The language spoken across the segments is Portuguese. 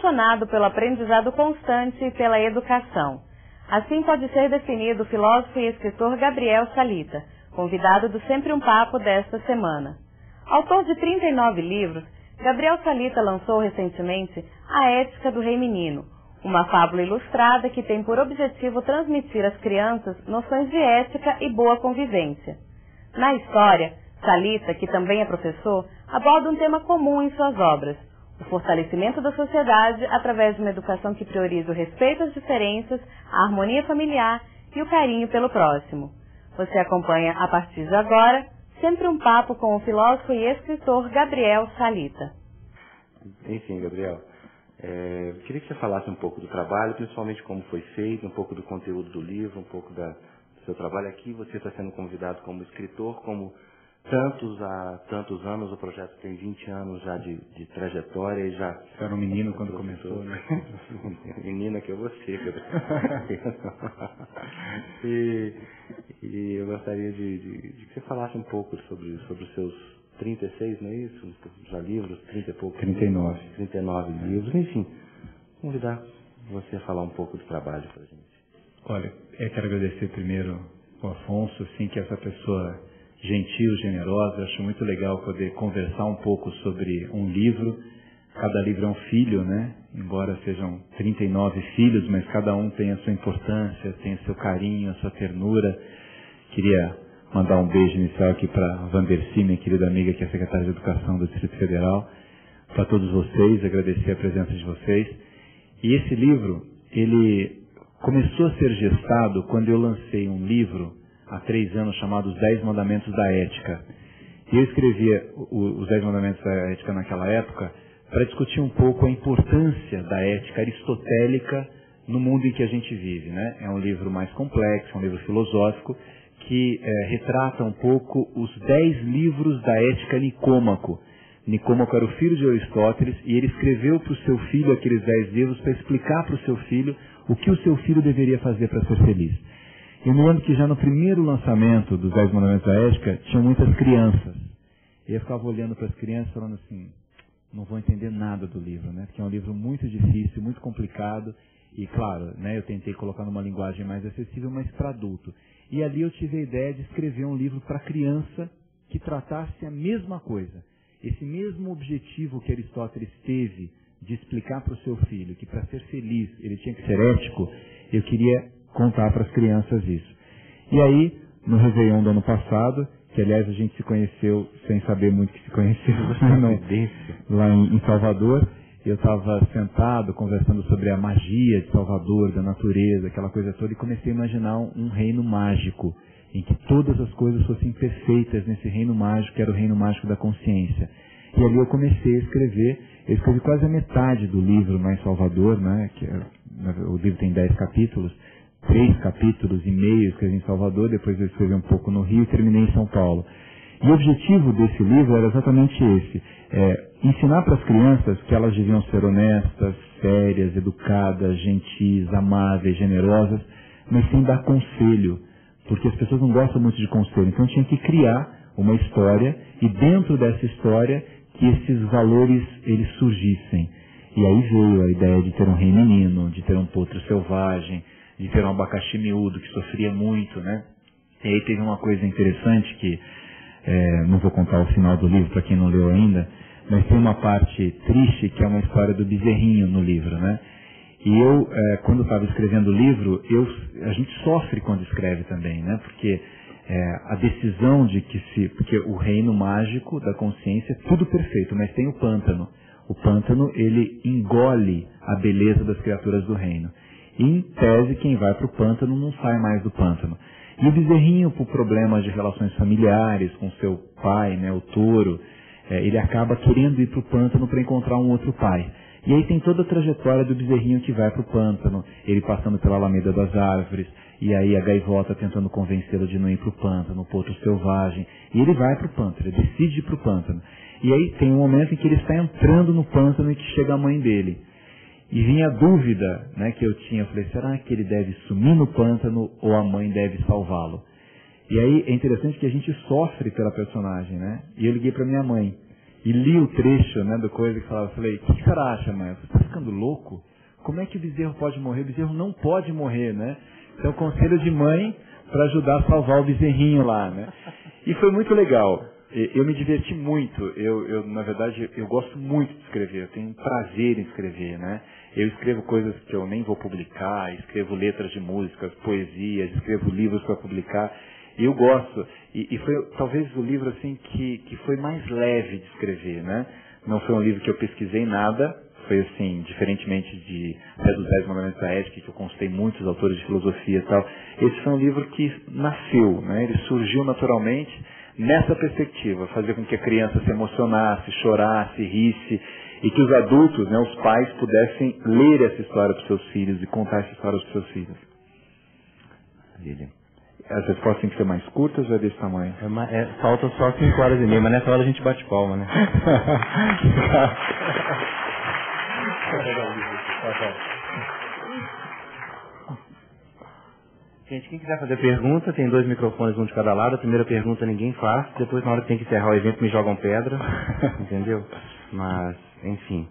apaixonado pelo aprendizado constante e pela educação. Assim pode ser definido o filósofo e escritor Gabriel Salita, convidado do Sempre um Papo desta semana. Autor de 39 livros, Gabriel Salita lançou recentemente A Ética do Rei Menino, uma fábula ilustrada que tem por objetivo transmitir às crianças noções de ética e boa convivência. Na história, Salita, que também é professor, aborda um tema comum em suas obras: o fortalecimento da sociedade através de uma educação que prioriza o respeito às diferenças, a harmonia familiar e o carinho pelo próximo. Você acompanha a partir de agora Sempre um Papo com o filósofo e escritor Gabriel Salita. Enfim, Gabriel, queria que você falasse um pouco do trabalho, principalmente como foi feito, um pouco do conteúdo do livro, um pouco do seu trabalho aqui. Você está sendo convidado como escritor, como há tantos anos, o projeto tem 20 anos já de trajetória e já... Você era um menino quando começou, né? Menina que é você, e eu gostaria de que você falasse um pouco sobre os seus 36, não é isso? Já livros, 30 e poucos. 39. 39 livros, enfim. Convidar você a falar um pouco do trabalho para a gente. Olha, eu quero agradecer primeiro ao Afonso, assim, que essa pessoa gentil, generosa. Acho muito legal poder conversar um pouco sobre um livro. Cada livro é um filho, né? Embora sejam 39 filhos, mas cada um tem a sua importância, tem o seu carinho, a sua ternura. Queria mandar um beijo inicial aqui para a Vandercy, minha querida amiga, que é secretária de Educação do Distrito Federal, para todos vocês, agradecer a presença de vocês. E esse livro, ele começou a ser gestado quando eu lancei um livro há 3 anos chamado Os 10 Mandamentos da Ética. E eu escrevia os 10 Mandamentos da Ética naquela época para discutir um pouco a importância da ética aristotélica no mundo em que a gente vive, né? É um livro mais complexo, é um livro filosófico, que retrata um pouco os 10 livros da ética Nicômaco. Nicômaco era o filho de Aristóteles e ele escreveu para o seu filho aqueles 10 livros para explicar para o seu filho o que o seu filho deveria fazer para ser feliz. Eu me lembro que já no primeiro lançamento dos 10 Mandamentos da Ética, tinham muitas crianças. E eu ficava olhando para as crianças falando assim, não vou entender nada do livro, né? Porque é um livro muito difícil, muito complicado. E claro, né, eu tentei colocar numa linguagem mais acessível, mas para adulto. E ali eu tive a ideia de escrever um livro para criança que tratasse a mesma coisa. Esse mesmo objetivo que Aristóteles teve de explicar para o seu filho que para ser feliz ele tinha que ser ético, eu queria contar para as crianças isso. E aí, no Réveillon do ano passado, que aliás a gente se conheceu sem saber muito que se conheceu, lá em Salvador, eu estava sentado conversando sobre a magia de Salvador, da natureza, aquela coisa toda, e comecei a imaginar um reino mágico, em que todas as coisas fossem perfeitas nesse reino mágico, que era o reino mágico da consciência. E ali eu comecei a escrever, eu escrevi quase a metade do livro lá em Salvador, né, o livro tem 10 capítulos, 3 capítulos e meio eu escrevi em Salvador, depois eu escrevi um pouco no Rio e terminei em São Paulo. E o objetivo desse livro era exatamente esse, ensinar para as crianças que elas deviam ser honestas, sérias, educadas, gentis, amáveis, generosas, mas sem dar conselho, porque as pessoas não gostam muito de conselho. Então tinha que criar uma história e dentro dessa história que esses valores eles surgissem. E aí veio a ideia de ter um rei menino, de ter um potro selvagem, de ter um abacaxi miúdo que sofria muito, né? E aí teve uma coisa interessante que, não vou contar o final do livro para quem não leu ainda, mas tem uma parte triste que é uma história do bezerrinho no livro, né? E eu, quando estava escrevendo o livro, a gente sofre quando escreve também, né? Porque a decisão de porque o reino mágico da consciência é tudo perfeito, mas tem o pântano. O pântano, ele engole a beleza das criaturas do reino. E, em tese, quem vai para o pântano não sai mais do pântano. E o bezerrinho, por problemas de relações familiares com seu pai, né, o touro, ele acaba querendo ir para o pântano para encontrar um outro pai. E aí tem toda a trajetória do bezerrinho que vai para o pântano, ele passando pela Alameda das Árvores, e aí a gaivota tentando convencê-lo de não ir para o pântano, o potro selvagem, e ele vai para o pântano, ele decide ir para o pântano. E aí tem um momento em que ele está entrando no pântano e que chega a mãe dele. E vinha a dúvida, né, que eu tinha, eu falei, será que ele deve sumir no pântano ou a mãe deve salvá-lo? E aí é interessante que a gente sofre pela personagem, né? E eu liguei para minha mãe e li o trecho, né, do coisa que falava, eu falei, o que você acha, mãe? Você está ficando louco? Como é que o bezerro pode morrer? O bezerro não pode morrer, né? Então, conselho de mãe para ajudar a salvar o bezerrinho lá, né? E foi muito legal. Eu me diverti muito. Na verdade, eu gosto muito de escrever. Eu tenho um prazer em escrever, né? Eu escrevo coisas que eu nem vou publicar, escrevo letras de músicas, poesias, escrevo livros para publicar. E eu gosto. E foi talvez o livro assim que foi mais leve de escrever, né? Não foi um livro que eu pesquisei nada. Foi assim, diferentemente até dos 10 Mandamentos da Ética, que eu consultei muitos autores de filosofia e tal. Esse foi um livro que nasceu, né? Ele surgiu naturalmente nessa perspectiva, fazer com que a criança se emocionasse, chorasse, risse, e que os adultos, né, os pais, pudessem ler essa história para os seus filhos e contar essa história para os seus filhos. Lilian. As respostas têm que ser mais curtas ou é desse tamanho? Falta só 5 horas e meia, mas nessa hora a gente bate palma, né? Gente, quem quiser fazer pergunta, tem 2 microfones, um de cada lado. A primeira pergunta ninguém faz, depois na hora que tem que encerrar o evento me jogam pedra, entendeu? Mas, enfim,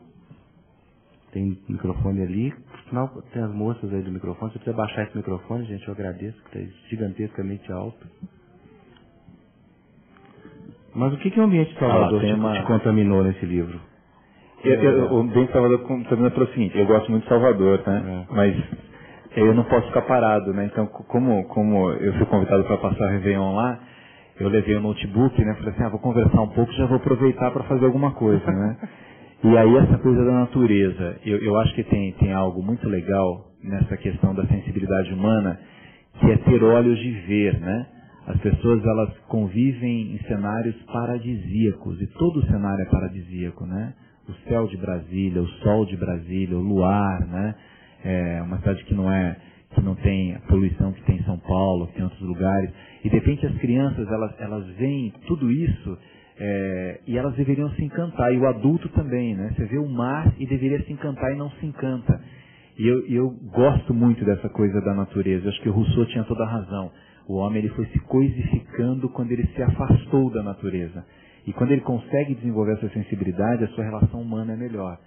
tem microfone ali, por sinal tem as moças aí do microfone. Se você precisa baixar esse microfone, gente, eu agradeço, que está gigantescamente alto. Mas o que o ambiente de Salvador te contaminou nesse livro? O ambiente de Salvador contaminou pelo seguinte, eu gosto muito de Salvador, né? Mas eu não posso ficar parado, né? Então, como eu fui convidado para passar a Réveillon lá, eu levei o notebook, né? Falei assim, vou conversar um pouco, já vou aproveitar para fazer alguma coisa, né? E aí essa coisa da natureza, eu acho que tem algo muito legal nessa questão da sensibilidade humana, que é ter olhos de ver, né? As pessoas, elas convivem em cenários paradisíacos, e todo o cenário é paradisíaco, né? O céu de Brasília, o sol de Brasília, o luar, né? É uma cidade que não tem a poluição que tem em São Paulo, que tem em outros lugares. E de repente as crianças, elas veem tudo isso e elas deveriam se encantar. E o adulto também, né? Você vê o mar e deveria se encantar e não se encanta. E eu gosto muito dessa coisa da natureza. Eu acho que o Rousseau tinha toda a razão. O homem ele foi se coisificando quando ele se afastou da natureza. E quando ele consegue desenvolver essa sensibilidade, a sua relação humana é melhor.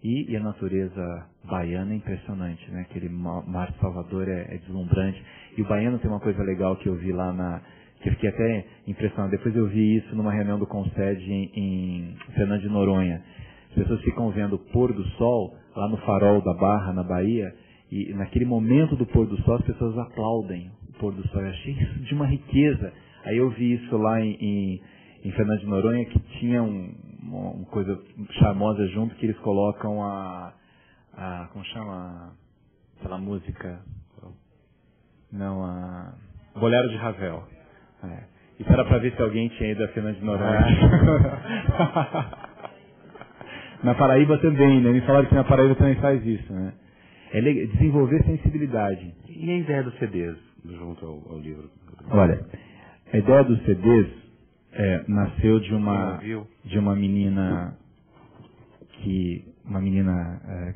E a natureza baiana é impressionante, né? Aquele mar de Salvador é deslumbrante. E o baiano tem uma coisa legal que eu vi lá que eu fiquei até impressionado. Depois eu vi isso numa reunião do Concede em Fernando de Noronha. As pessoas ficam vendo o pôr do sol lá no farol da Barra, na Bahia, e naquele momento do pôr do sol as pessoas aplaudem o pôr do sol. Eu achei isso de uma riqueza. Aí eu vi isso lá em Fernando de Noronha, que tinha uma coisa charmosa junto, que eles colocam como chama aquela música? Não, Bolero de Ravel. Isso era para ver se alguém tinha ido a Fernando de Noronha. Na Paraíba também, né? Me falaram que na Paraíba também faz isso, né? É desenvolver sensibilidade. E a ideia dos CDs junto ao livro? Olha, a ideia dos CDs nasceu de uma menina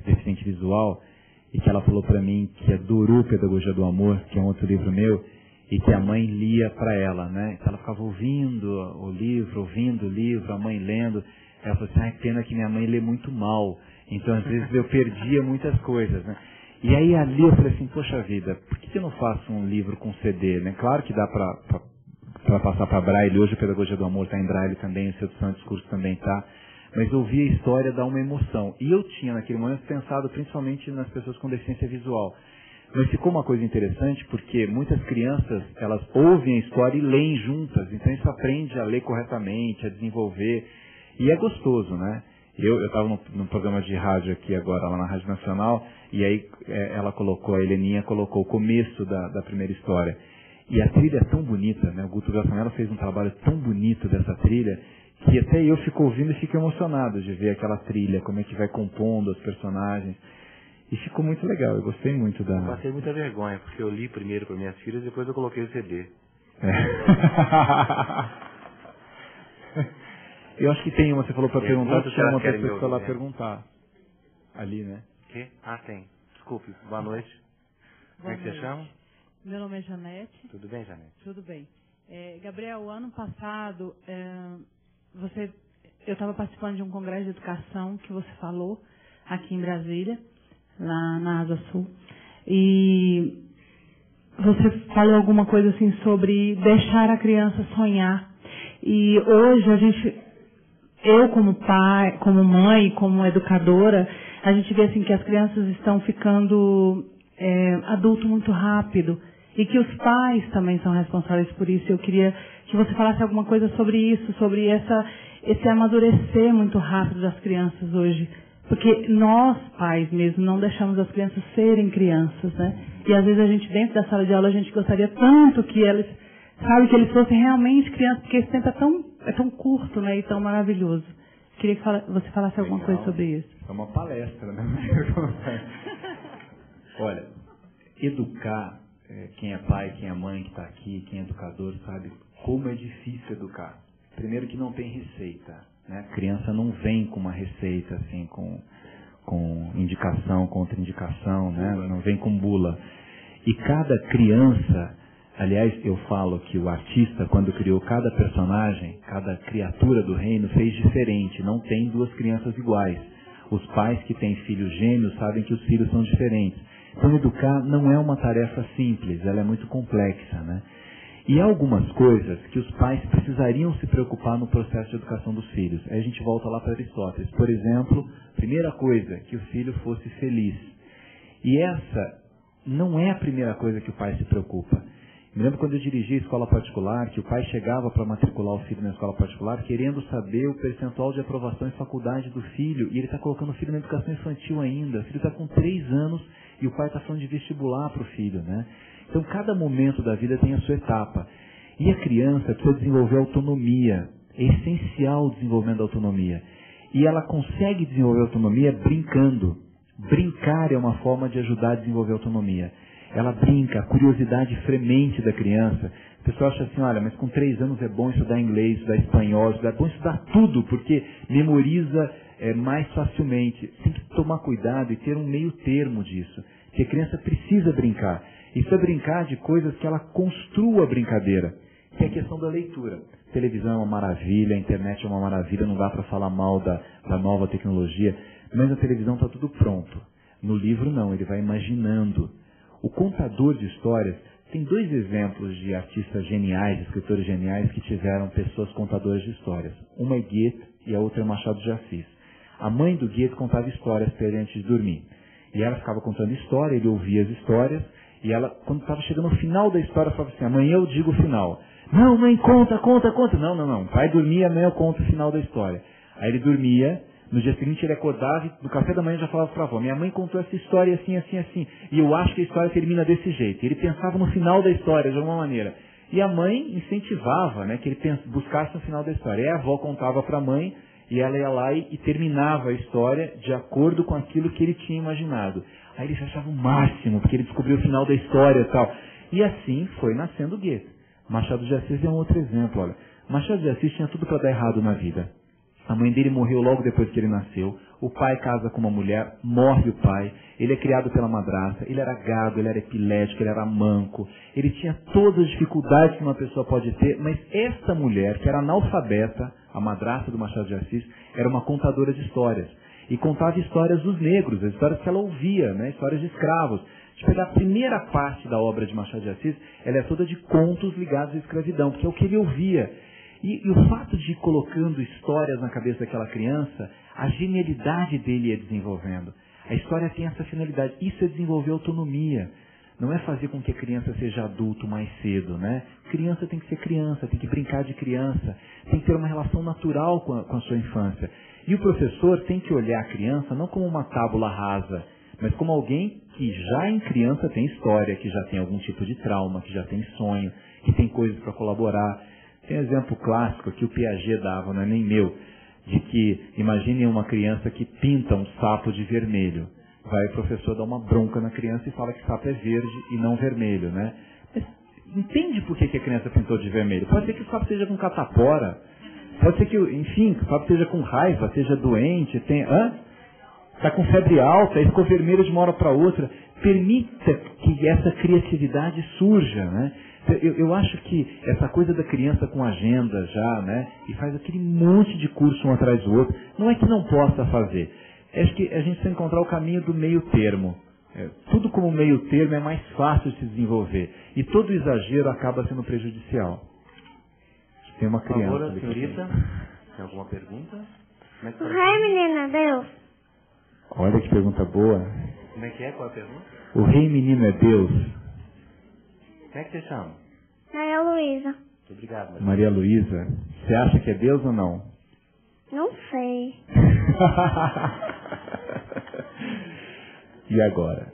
deficiente visual, e que ela falou para mim que adorou Pedagogia do Amor, que é um outro livro meu, e que a mãe lia para ela, né? Então ela ficava ouvindo o livro, a mãe lendo. Ela falou assim, pena que minha mãe lê muito mal, então às vezes eu perdia muitas coisas, né? E aí ali eu falei assim, poxa vida, por que eu não faço um livro com CD, né? Claro que dá para passar para Braille, hoje a Pedagogia do Amor está em Braille também, o Sedução de Discurso também está, mas ouvir a história dá uma emoção. E eu tinha naquele momento pensado principalmente nas pessoas com deficiência visual. Mas ficou uma coisa interessante, porque muitas crianças, elas ouvem a história e leem juntas, então isso aprende a ler corretamente, a desenvolver, e é gostoso, né? Eu estava num programa de rádio aqui agora, lá na Rádio Nacional, e aí a Heleninha colocou o começo da primeira história. E a trilha é tão bonita, né? O Guto Gassanella fez um trabalho tão bonito dessa trilha, que até eu fico ouvindo e fico emocionado de ver aquela trilha, como é que vai compondo os personagens. E ficou muito legal, eu gostei muito da... Eu passei muita vergonha, porque eu li primeiro para minhas filhas e depois eu coloquei o CD. Eu acho que tem uma, você falou para perguntar, tinha uma pessoa que lá perguntar. Ali, né? Que? Tem. Desculpe, boa noite. Como é que você chama? Meu nome é Janete. Tudo bem, Janete? Tudo bem. Gabriel, o ano passado, eu estava participando de um congresso de educação que você falou aqui em Brasília, lá na Asa Sul. E você falou alguma coisa assim sobre deixar a criança sonhar. E hoje eu como pai, como mãe, como educadora, a gente vê assim que as crianças estão ficando adulto muito rápido e que os pais também são responsáveis por isso. Eu queria que você falasse alguma coisa sobre isso, sobre esse amadurecer muito rápido das crianças hoje. Porque nós, pais mesmo, não deixamos as crianças serem crianças, né? E às vezes a gente, dentro da sala de aula, a gente gostaria tanto que eles, sabe, que eles fossem realmente crianças, porque esse tempo é tão curto, né? E tão maravilhoso. Queria que você falasse alguma coisa sobre isso. É uma palestra, né? Olha, educar, quem é pai, quem é mãe que está aqui, quem é educador, sabe como é difícil educar. Primeiro que não tem receita, né? A criança não vem com uma receita, assim, com indicação, contraindicação, né? Não vem com bula. E cada criança, aliás, eu falo que o artista, quando criou cada personagem, cada criatura do reino, fez diferente. Não tem duas crianças iguais. Os pais que têm filhos gêmeos sabem que os filhos são diferentes. Então, educar não é uma tarefa simples, ela é muito complexa, né? E há algumas coisas que os pais precisariam se preocupar no processo de educação dos filhos. Aí a gente volta lá para Aristóteles. Por exemplo, primeira coisa, que o filho fosse feliz. E essa não é a primeira coisa que o pai se preocupa. Me lembro quando eu dirigi a escola particular, que o pai chegava para matricular o filho na escola particular querendo saber o percentual de aprovação em faculdade do filho, e ele está colocando o filho na educação infantil ainda. O filho está com 3 anos e o pai está falando de vestibular para o filho, né? Então, cada momento da vida tem a sua etapa. E a criança precisa desenvolver autonomia. É essencial o desenvolvimento da autonomia. E ela consegue desenvolver autonomia brincando. Brincar é uma forma de ajudar a desenvolver autonomia. Ela brinca, a curiosidade fremente da criança. O pessoal acha assim, olha, mas com 3 anos é bom estudar inglês, estudar espanhol, é bom estudar tudo, porque memoriza mais facilmente. Tem que tomar cuidado e ter um meio termo disso. Porque a criança precisa brincar. E precisa brincar de coisas que ela construa a brincadeira. Que é a questão da leitura. A televisão é uma maravilha, a internet é uma maravilha, não dá para falar mal da nova tecnologia. Mas na televisão está tudo pronto. No livro não, ele vai imaginando. O contador de histórias, tem 2 exemplos de artistas geniais, escritores geniais, que tiveram pessoas contadoras de histórias. Uma é Goethe e a outra é Machado de Assis. A mãe do Goethe contava histórias para ele antes de dormir. E ela ficava contando história, ele ouvia as histórias, e ela, quando estava chegando no final da história, falava assim, amanhã eu digo o final. Não, mãe, conta. Não. O pai dormia, amanhã eu conto o final da história. Aí ele dormia, no dia seguinte ele acordava e no café da manhã já falava para a avó, minha mãe contou essa história assim, e eu acho que a história termina desse jeito. Ele pensava no final da história, de alguma maneira. E a mãe incentivava, né, que ele buscasse o final da história. E a avó contava para a mãe, e ela ia lá e terminava a história de acordo com aquilo que ele tinha imaginado. Aí ele achava o máximo, porque ele descobriu o final da história e tal. E assim foi nascendo Goethe. Machado de Assis é um outro exemplo, olha. Machado de Assis tinha tudo para dar errado na vida. A mãe dele morreu logo depois que ele nasceu. O pai casa com uma mulher, morre o pai. Ele é criado pela madrasta. Ele era gado, ele era epilético, ele era manco. Ele tinha todas as dificuldades que uma pessoa pode ter. Mas essa mulher, que era analfabeta, a madrasta do Machado de Assis, era uma contadora de histórias. E contava histórias dos negros, as histórias que ela ouvia, né? Histórias de escravos. Se pegar a primeira parte da obra de Machado de Assis, ela é toda de contos ligados à escravidão, porque é o que ele ouvia. E o fato de ir colocando histórias na cabeça daquela criança, a genialidade dele ia desenvolvendo. A história tem essa finalidade. Isso é desenvolver autonomia. Não é fazer com que a criança seja adulto mais cedo, né? Criança tem que ser criança, tem que brincar de criança, tem que ter uma relação natural com a sua infância. E o professor tem que olhar a criança não como uma tábula rasa, mas como alguém que já em criança tem história, que já tem algum tipo de trauma, que já tem sonho, que tem coisas para colaborar. Tem um exemplo clássico que o Piaget dava, não é nem meu, de que imagine uma criança que pinta um sapo de vermelho. Vai o professor dar uma bronca na criança e fala que sapo é verde e não vermelho, né? Mas entende por que a criança pintou de vermelho? Pode ser que o sapo esteja com catapora, pode ser que, enfim, o sapo esteja com raiva, esteja doente, está com febre alta, e ficou vermelho de uma hora para outra. Permita que essa criatividade surja, né? Eu acho que essa coisa da criança com agenda já, né? E faz aquele monte de curso um atrás do outro. Não é que não possa fazer. Acho que a gente precisa encontrar o caminho do meio termo. Tudo como meio termo é mais fácil de se desenvolver. E todo exagero acaba sendo prejudicial. Tem uma criança. Por favor, senhorita, tem alguma pergunta? O rei menino é Deus? Olha que pergunta boa. Como é que é? Qual a pergunta? O rei menino é Deus? Como é que você chama? Maria Luísa. Muito obrigado. Maria Luísa. Você acha que é Deus ou não? Não sei. E agora?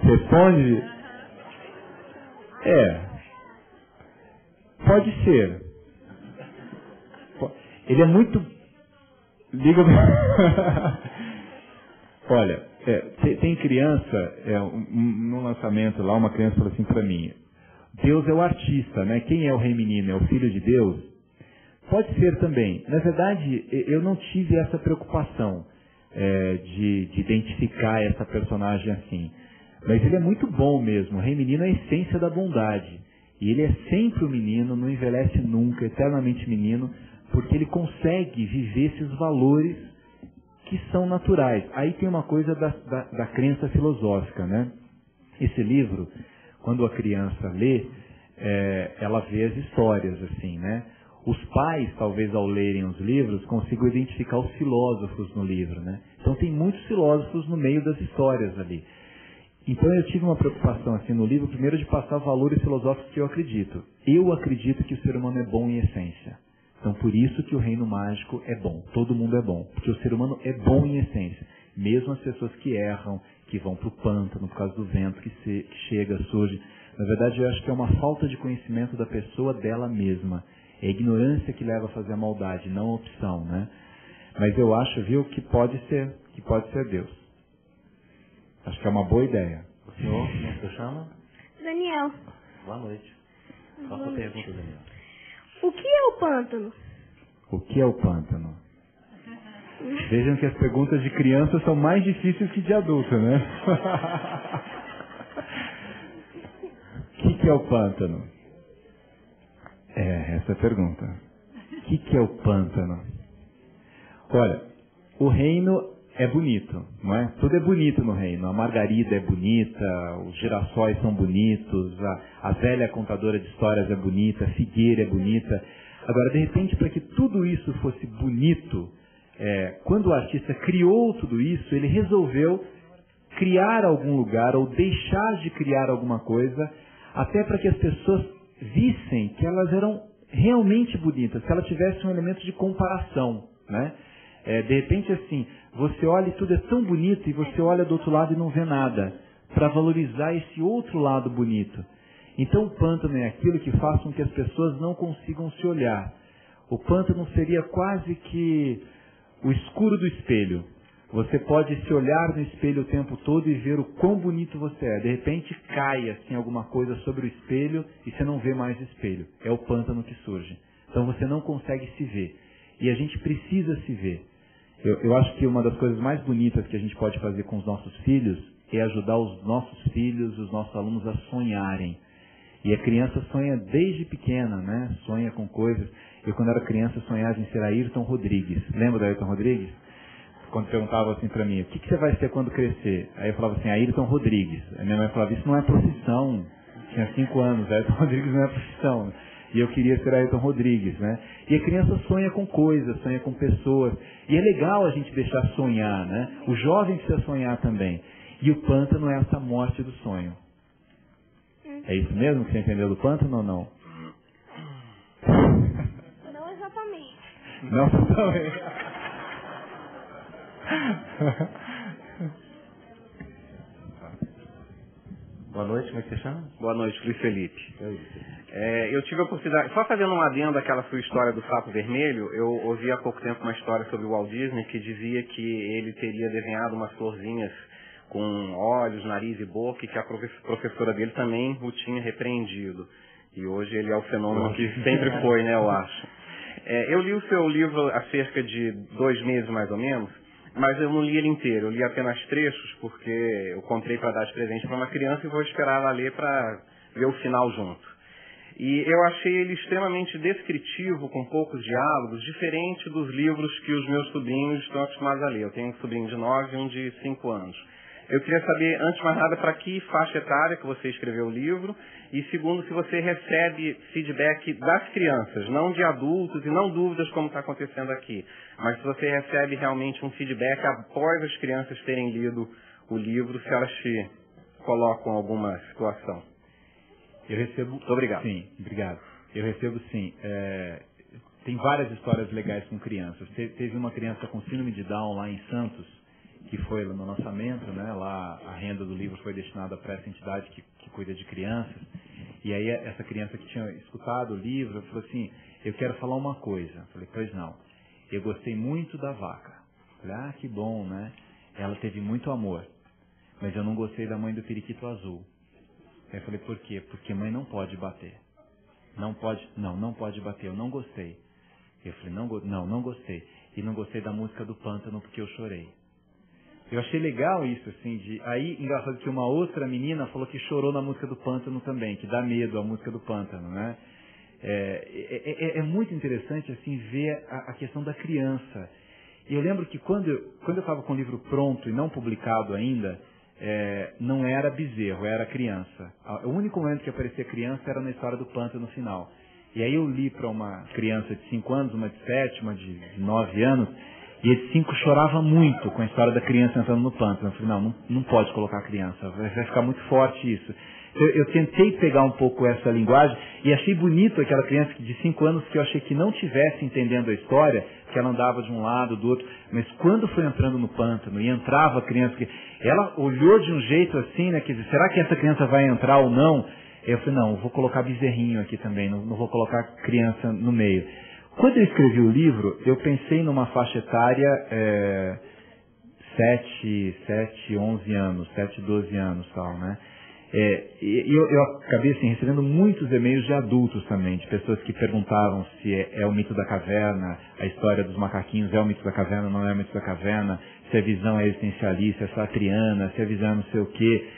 Responde. Pode ser. Ele é muito... Liga... Olha, tem criança, no lançamento lá, uma criança falou assim para mim, Deus é o artista, né? Quem é o rei menino? É o filho de Deus? Pode ser também. Na verdade, eu não tive essa preocupação de identificar essa personagem assim. Mas ele é muito bom mesmo. O rei menino é a essência da bondade. E ele é sempre o menino, não envelhece nunca, eternamente menino, porque ele consegue viver esses valores que são naturais. Aí tem uma coisa da crença filosófica, né? Esse livro, quando a criança lê, ela vê as histórias, assim, né? Os pais, talvez ao lerem os livros, consigam identificar os filósofos no livro, né? Então tem muitos filósofos no meio das histórias ali. Então eu tive uma preocupação assim no livro, primeiro de passar valores filosóficos que eu acredito. Eu acredito que o ser humano é bom em essência. Então por isso que o reino mágico é bom. Todo mundo é bom. Porque o ser humano é bom em essência. Mesmo as pessoas que erram, que vão para o pântano por causa do vento que chega, surge. Na verdade eu acho que é uma falta de conhecimento da pessoa dela mesma. É a ignorância que leva a fazer a maldade, não a opção, né? Mas eu acho, viu, que pode ser Deus. Acho que é uma boa ideia. O senhor, como é que você chama? Daniel. Boa noite. Qual a sua pergunta, Daniel? O que é o pântano? O que é o pântano? Vejam que as perguntas de criança são mais difíceis que de adulto, né? O que é o pântano? Essa é a pergunta. O que é o pântano? Olha, o reino é bonito, não é? Tudo é bonito no reino. A margarida é bonita, os girassóis são bonitos, a velha contadora de histórias é bonita, a figueira é bonita. Agora, de repente, para que tudo isso fosse bonito, quando o artista criou tudo isso, ele resolveu criar algum lugar ou deixar de criar alguma coisa, até para que as pessoas vissem que elas eram realmente bonitas, que elas tivessem um elemento de comparação, né? De repente, assim, você olha e tudo é tão bonito e você olha do outro lado e não vê nada, para valorizar esse outro lado bonito. Então o pântano é aquilo que faz com que as pessoas não consigam se olhar. O pântano seria quase que o escuro do espelho. Você pode se olhar no espelho o tempo todo e ver o quão bonito você é. De repente cai assim alguma coisa sobre o espelho e você não vê mais o espelho. É o pântano que surge. Então você não consegue se ver. E a gente precisa se ver. Eu acho que uma das coisas mais bonitas que a gente pode fazer com os nossos filhos é ajudar os nossos filhos, os nossos alunos a sonharem. E a criança sonha desde pequena, né? Sonha com coisas. Eu, quando era criança, sonhava em ser Ayrton Rodrigues. Lembra do Ayrton Rodrigues? Quando perguntava assim pra mim, o que você vai ser quando crescer? Aí eu falava assim, Ayrton Rodrigues. Aí minha mãe falava, isso não é profissão. Tinha 5 anos, Ayrton Rodrigues não é profissão. E eu queria ser Ayrton Rodrigues, né? E a criança sonha com coisas, sonha com pessoas. E é legal a gente deixar sonhar, né? O jovem precisa sonhar também. E o pântano é essa morte do sonho. É isso mesmo que você entendeu do pântano ou não? Não exatamente. Não exatamente. Boa noite, como é que você chama? Boa noite, Luiz Felipe. Eu tive a oportunidade, só fazendo um adendo àquela sua história do sapo vermelho, eu ouvi há pouco tempo uma história sobre o Walt Disney que dizia que ele teria desenhado umas florzinhas com olhos, nariz e boca e que a professora dele também o tinha repreendido. E hoje ele é o fenômeno que sempre foi, né, eu acho. Eu li o seu livro há cerca de 2 meses mais ou menos, mas eu não li ele inteiro, eu li apenas trechos porque eu comprei para dar de presente para uma criança e vou esperar ela ler para ver o final junto. E eu achei ele extremamente descritivo, com poucos diálogos, diferente dos livros que os meus sobrinhos estão acostumados a ler. Eu tenho um sobrinho de 9 e um de 5 anos. Eu queria saber, antes de mais nada, para que faixa etária que você escreveu o livro, e segundo, se você recebe feedback das crianças, não de adultos, e não dúvidas como está acontecendo aqui, mas se você recebe realmente um feedback após as crianças terem lido o livro, se elas te colocam alguma situação. Eu recebo... Muito obrigado. Sim, obrigado. Eu recebo, sim. Tem várias histórias legais com crianças. Teve uma criança com síndrome de Down lá em Santos, que foi no lançamento, né? Lá a renda do livro foi destinada para essa entidade que cuida de crianças. E aí essa criança que tinha escutado o livro falou assim, eu quero falar uma coisa. Eu falei, pois não. Eu gostei muito da vaca. Eu falei, que bom, né? Ela teve muito amor. Mas eu não gostei da mãe do periquito azul. Eu falei, por quê? Porque mãe não pode bater. Não pode bater, eu não gostei. Eu falei, não gostei. E não gostei da música do Pântano porque eu chorei. Eu achei legal isso, assim, aí, engraçado que uma outra menina falou que chorou na música do Pântano também, que dá medo a música do Pântano, né? É muito interessante, assim, ver a questão da criança. E eu lembro que quando eu estava com o livro pronto e não publicado ainda, não era bezerro, era criança. O único momento que aparecia criança era na história do Pântano no final. E aí eu li para uma criança de 5 anos, uma de 7, uma de 9 anos, e esse 5 chorava muito com a história da criança entrando no pântano. Eu falei, não pode colocar a criança, vai ficar muito forte isso. Eu tentei pegar um pouco essa linguagem e achei bonito aquela criança de 5 anos que eu achei que não tivesse entendendo a história, que ela andava de um lado, do outro, mas quando foi entrando no pântano e entrava a criança, ela olhou de um jeito assim, né, quer dizer, será que essa criança vai entrar ou não? Eu falei, não, vou colocar bezerrinho aqui também, não vou colocar criança no meio. Quando eu escrevi o livro, eu pensei numa faixa etária 7, 11 anos, 7, 12 anos tal, né? Eu acabei assim, recebendo muitos e-mails de adultos também, de pessoas que perguntavam se é o mito da caverna, a história dos macaquinhos é o mito da caverna, não é o mito da caverna, se a visão é existencialista, se é satriana, se a visão é não sei o quê.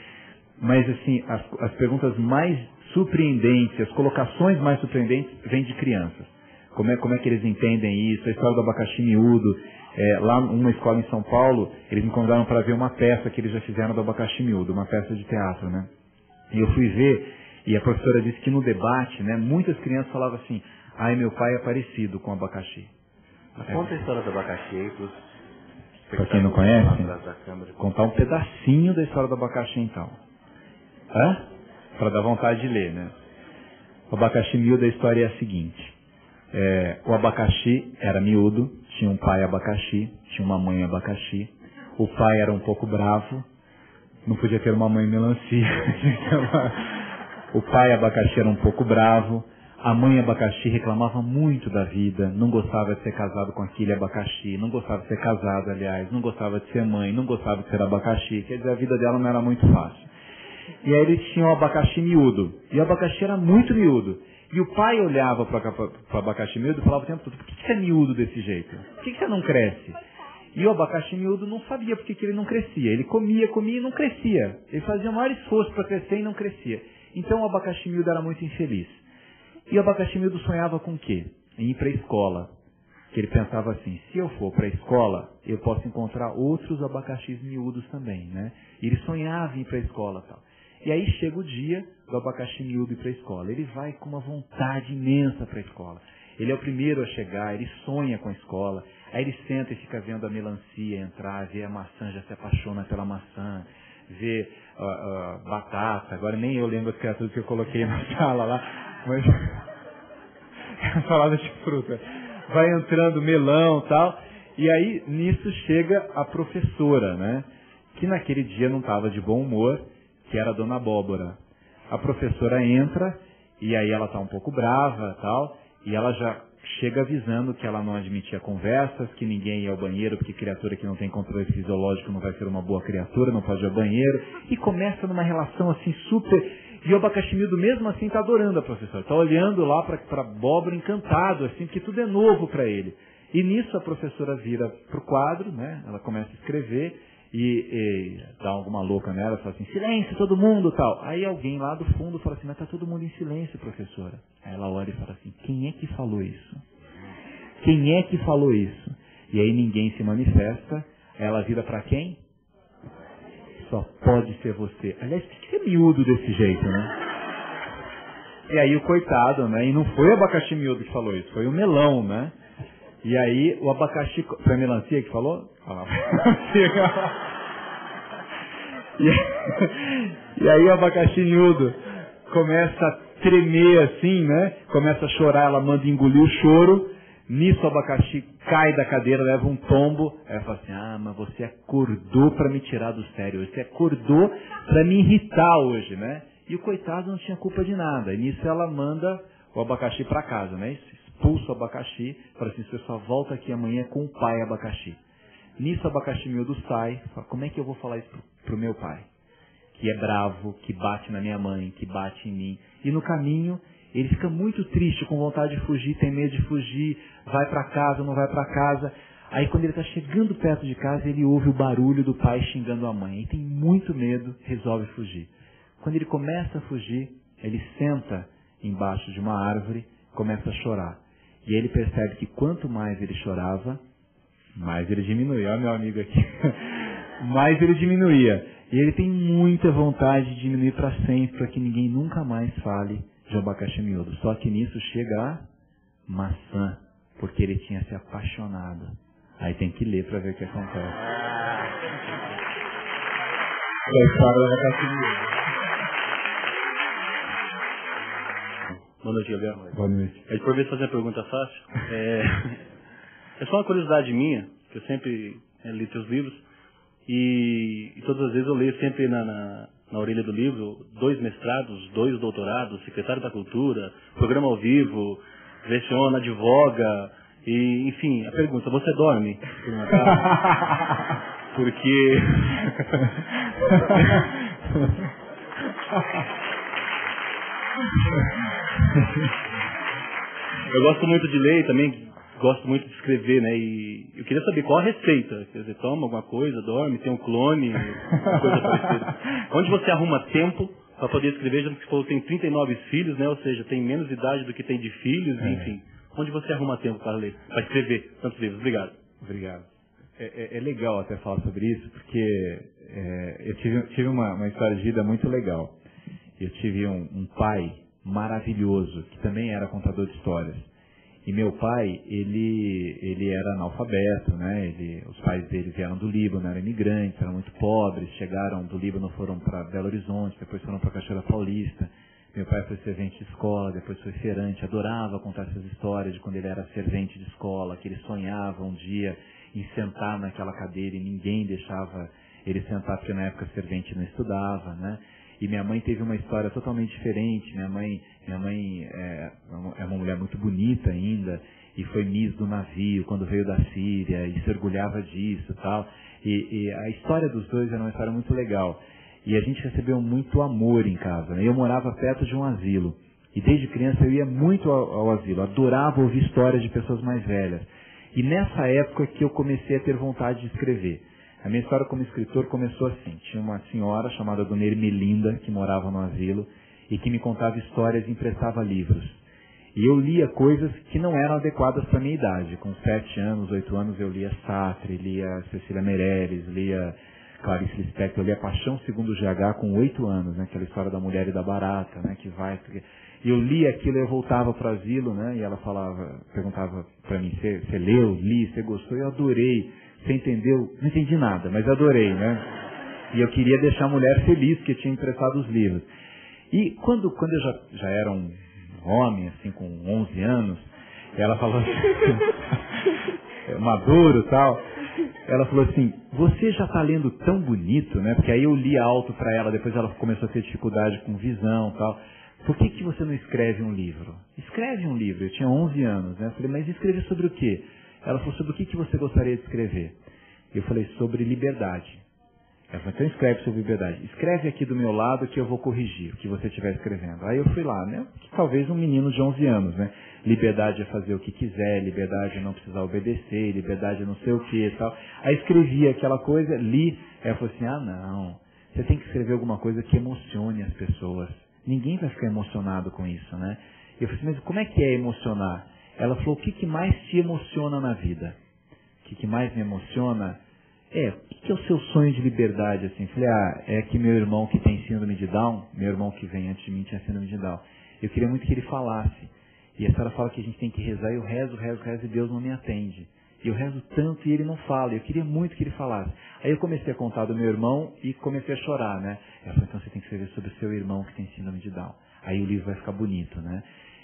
Mas assim, as perguntas mais surpreendentes, as colocações mais surpreendentes vêm de crianças. Como é que eles entendem isso? A história do abacaxi miúdo. Lá numa escola em São Paulo, eles me convidaram para ver uma peça que eles já fizeram do abacaxi miúdo, uma peça de teatro, né? E eu fui ver, e a professora disse que no debate, né, muitas crianças falavam assim, meu pai é parecido com o abacaxi. Conta a história do abacaxi aí para quem não conhece, contar um pedacinho da história do abacaxi então. Para dar vontade de ler, né? O abacaxi miúdo, a história é a seguinte. O abacaxi era miúdo, tinha um pai abacaxi, tinha uma mãe abacaxi. O pai era um pouco bravo, não podia ter uma mãe melancia. O pai abacaxi era um pouco bravo, a mãe abacaxi reclamava muito da vida, não gostava de ser casado com aquele abacaxi, não gostava de ser casado, aliás, não gostava de ser mãe, não gostava de ser abacaxi, quer dizer, a vida dela não era muito fácil. E aí eles tinham o abacaxi miúdo, e o abacaxi era muito miúdo. E o pai olhava para o abacaxi miúdo e falava o tempo todo, por que você é miúdo desse jeito? Por que você não cresce? E o abacaxi miúdo não sabia por que ele não crescia. Ele comia e não crescia. Ele fazia o maior esforço para crescer e não crescia. Então o abacaxi miúdo era muito infeliz. E o abacaxi miúdo sonhava com o quê? Em ir para a escola. Que ele pensava assim, se eu for para a escola, eu posso encontrar outros abacaxis miúdos também, né? E ele sonhava em ir para a escola e tal. E aí chega o dia do abacaxi miúdo ir para a escola. Ele vai com uma vontade imensa para a escola. Ele é o primeiro a chegar, ele sonha com a escola. Aí ele senta e fica vendo a melancia entrar, vê a maçã, já se apaixona pela maçã, vê batata. Agora nem eu lembro as criaturas que eu coloquei na sala lá, mas salada de fruta. Vai entrando melão e tal. E aí nisso chega a professora, né? Que naquele dia não estava de bom humor, que era a dona Abóbora. A professora entra, e aí ela está um pouco brava tal, e ela já chega avisando que ela não admitia conversas, que ninguém ia ao banheiro, porque criatura que não tem controle fisiológico não vai ser uma boa criatura, não pode ir ao banheiro, e começa numa relação assim super... E o abacaxi miúdo mesmo assim está adorando a professora, está olhando lá para a Abóbora encantado, assim, porque tudo é novo para ele. E nisso a professora vira para o quadro, né? Ela começa a escrever, e dá alguma louca nela, fala assim, silêncio todo mundo, tal. Aí alguém lá do fundo fala assim, mas tá todo mundo em silêncio, professora. Aí ela olha e fala assim, quem é que falou isso? Quem é que falou isso? E aí ninguém se manifesta, ela vira para quem? Só pode ser você. Aliás, por que você é miúdo desse jeito, né? E aí o coitado, né? E não foi o abacaxi miúdo que falou isso, foi o melão, né? E aí o abacaxi... Foi a melancia que falou? E aí o abacaxi miúdo começa a tremer assim, né? Começa a chorar, ela manda engolir o choro. Nisso o abacaxi cai da cadeira, leva um tombo. Aí ela fala assim, mas você acordou para me tirar do sério. Você acordou para me irritar hoje, né? E o coitado não tinha culpa de nada. E nisso ela manda o abacaxi para casa, né? Expulsa o abacaxi, fala assim, você só volta aqui amanhã com o pai abacaxi. Nisso o abacaxi miúdo sai, fala, como é que eu vou falar isso pro meu pai? Que é bravo, que bate na minha mãe, que bate em mim. E no caminho, ele fica muito triste, com vontade de fugir, tem medo de fugir, vai para casa, não vai para casa. Aí quando ele está chegando perto de casa, ele ouve o barulho do pai xingando a mãe. Ele tem muito medo, resolve fugir. Quando ele começa a fugir, ele senta embaixo de uma árvore, começa a chorar. E ele percebe que quanto mais ele chorava, mais ele diminuía. Olha meu amigo aqui. Mais ele diminuía. E ele tem muita vontade de diminuir para sempre, para que ninguém nunca mais fale de abacaxi miúdo. Só que nisso chega a maçã, porque ele tinha se apaixonado. Aí tem que ler para ver o que acontece. A história do abacaxi miúdo. Boa noite, Gabriel. Boa noite. É de por vez fazer uma pergunta fácil. É só uma curiosidade minha, que eu sempre li teus livros, e todas as vezes eu leio sempre na orelha do livro 2 mestrados, 2 doutorados, secretário da Cultura, programa ao vivo, leciona, advoga, e enfim, a pergunta, você dorme? Por uma tarde? Porque... Eu gosto muito de ler e também gosto muito de escrever, né? E eu queria saber qual a receita. Quer dizer, toma alguma coisa, dorme, tem um clone, coisa parecida. Onde você arruma tempo para poder escrever? Já que você falou que tem 39 filhos, né? Ou seja, tem menos idade do que tem de filhos, enfim. Onde você arruma tempo para ler, para escrever tantos livros? Obrigado. Obrigado. É legal até falar sobre isso, porque eu tive uma história de vida muito legal. Eu tive um pai maravilhoso, que também era contador de histórias. E meu pai, ele era analfabeto, né? Os pais dele vieram do Líbano, eram imigrantes, eram muito pobres, chegaram do Líbano, foram para Belo Horizonte, depois foram para Cachoeira Paulista. Meu pai foi servente de escola, depois foi feirante, adorava contar essas histórias de quando ele era servente de escola, que ele sonhava um dia em sentar naquela cadeira e ninguém deixava ele sentar, porque na época servente não estudava, né? E minha mãe teve uma história totalmente diferente. Minha mãe é uma mulher muito bonita ainda, e foi Miss do navio quando veio da Síria, e se orgulhava disso e tal. E a história dos dois era uma história muito legal. E a gente recebeu muito amor em casa, né? Eu morava perto de um asilo, e desde criança eu ia muito ao asilo, adorava ouvir histórias de pessoas mais velhas. E nessa época que eu comecei a ter vontade de escrever. A minha história como escritor começou assim. Tinha uma senhora chamada Dona Ermelinda, que morava no asilo, e que me contava histórias e emprestava livros. E eu lia coisas que não eram adequadas para a minha idade. Com 7 anos, 8 anos, eu lia Sartre, lia Cecília Meirelles, lia Clarice Lispector, eu lia Paixão Segundo GH com 8 anos, né? Aquela história da mulher e da barata, né? Que vai... E eu lia aquilo, eu voltava para o asilo, né? E ela perguntava para mim, você leu, li, você gostou? Eu adorei. Você entendeu? Não entendi nada, mas adorei, né? E eu queria deixar a mulher feliz que tinha emprestado os livros. E quando eu já era um homem, assim, com 11 anos, ela falou assim, maduro e tal, ela falou assim, você já está lendo tão bonito, né? Porque aí eu li alto para ela, depois ela começou a ter dificuldade com visão e tal. Por que você não escreve um livro? Escreve um livro. Eu tinha 11 anos, né? Eu falei, mas escrever sobre o quê? Ela falou, sobre o que você gostaria de escrever? Eu falei, sobre liberdade. Ela falou, então escreve sobre liberdade. Escreve aqui do meu lado que eu vou corrigir o que você estiver escrevendo. Aí eu fui lá, né? Talvez um menino de 11 anos, né? Liberdade é fazer o que quiser, liberdade é não precisar obedecer, liberdade é não sei o que e tal. Aí escrevi aquela coisa, li, aí ela falou assim, não, você tem que escrever alguma coisa que emocione as pessoas. Ninguém vai ficar emocionado com isso, né? Eu falei assim, mas como é que é emocionar? Ela falou, o que mais te emociona na vida? O que mais me emociona? O que é o seu sonho de liberdade, assim? Falei, é que meu irmão que tem síndrome de Down, meu irmão que vem antes de mim tinha síndrome de Down. Eu queria muito que ele falasse. E a senhora fala que a gente tem que rezar, e eu rezo e Deus não me atende. E eu rezo tanto e ele não fala. Eu queria muito que ele falasse. Aí eu comecei a contar do meu irmão e comecei a chorar, né? Ela falou, então você tem que escrever sobre o seu irmão que tem síndrome de Down. Aí o livro vai ficar bonito, né?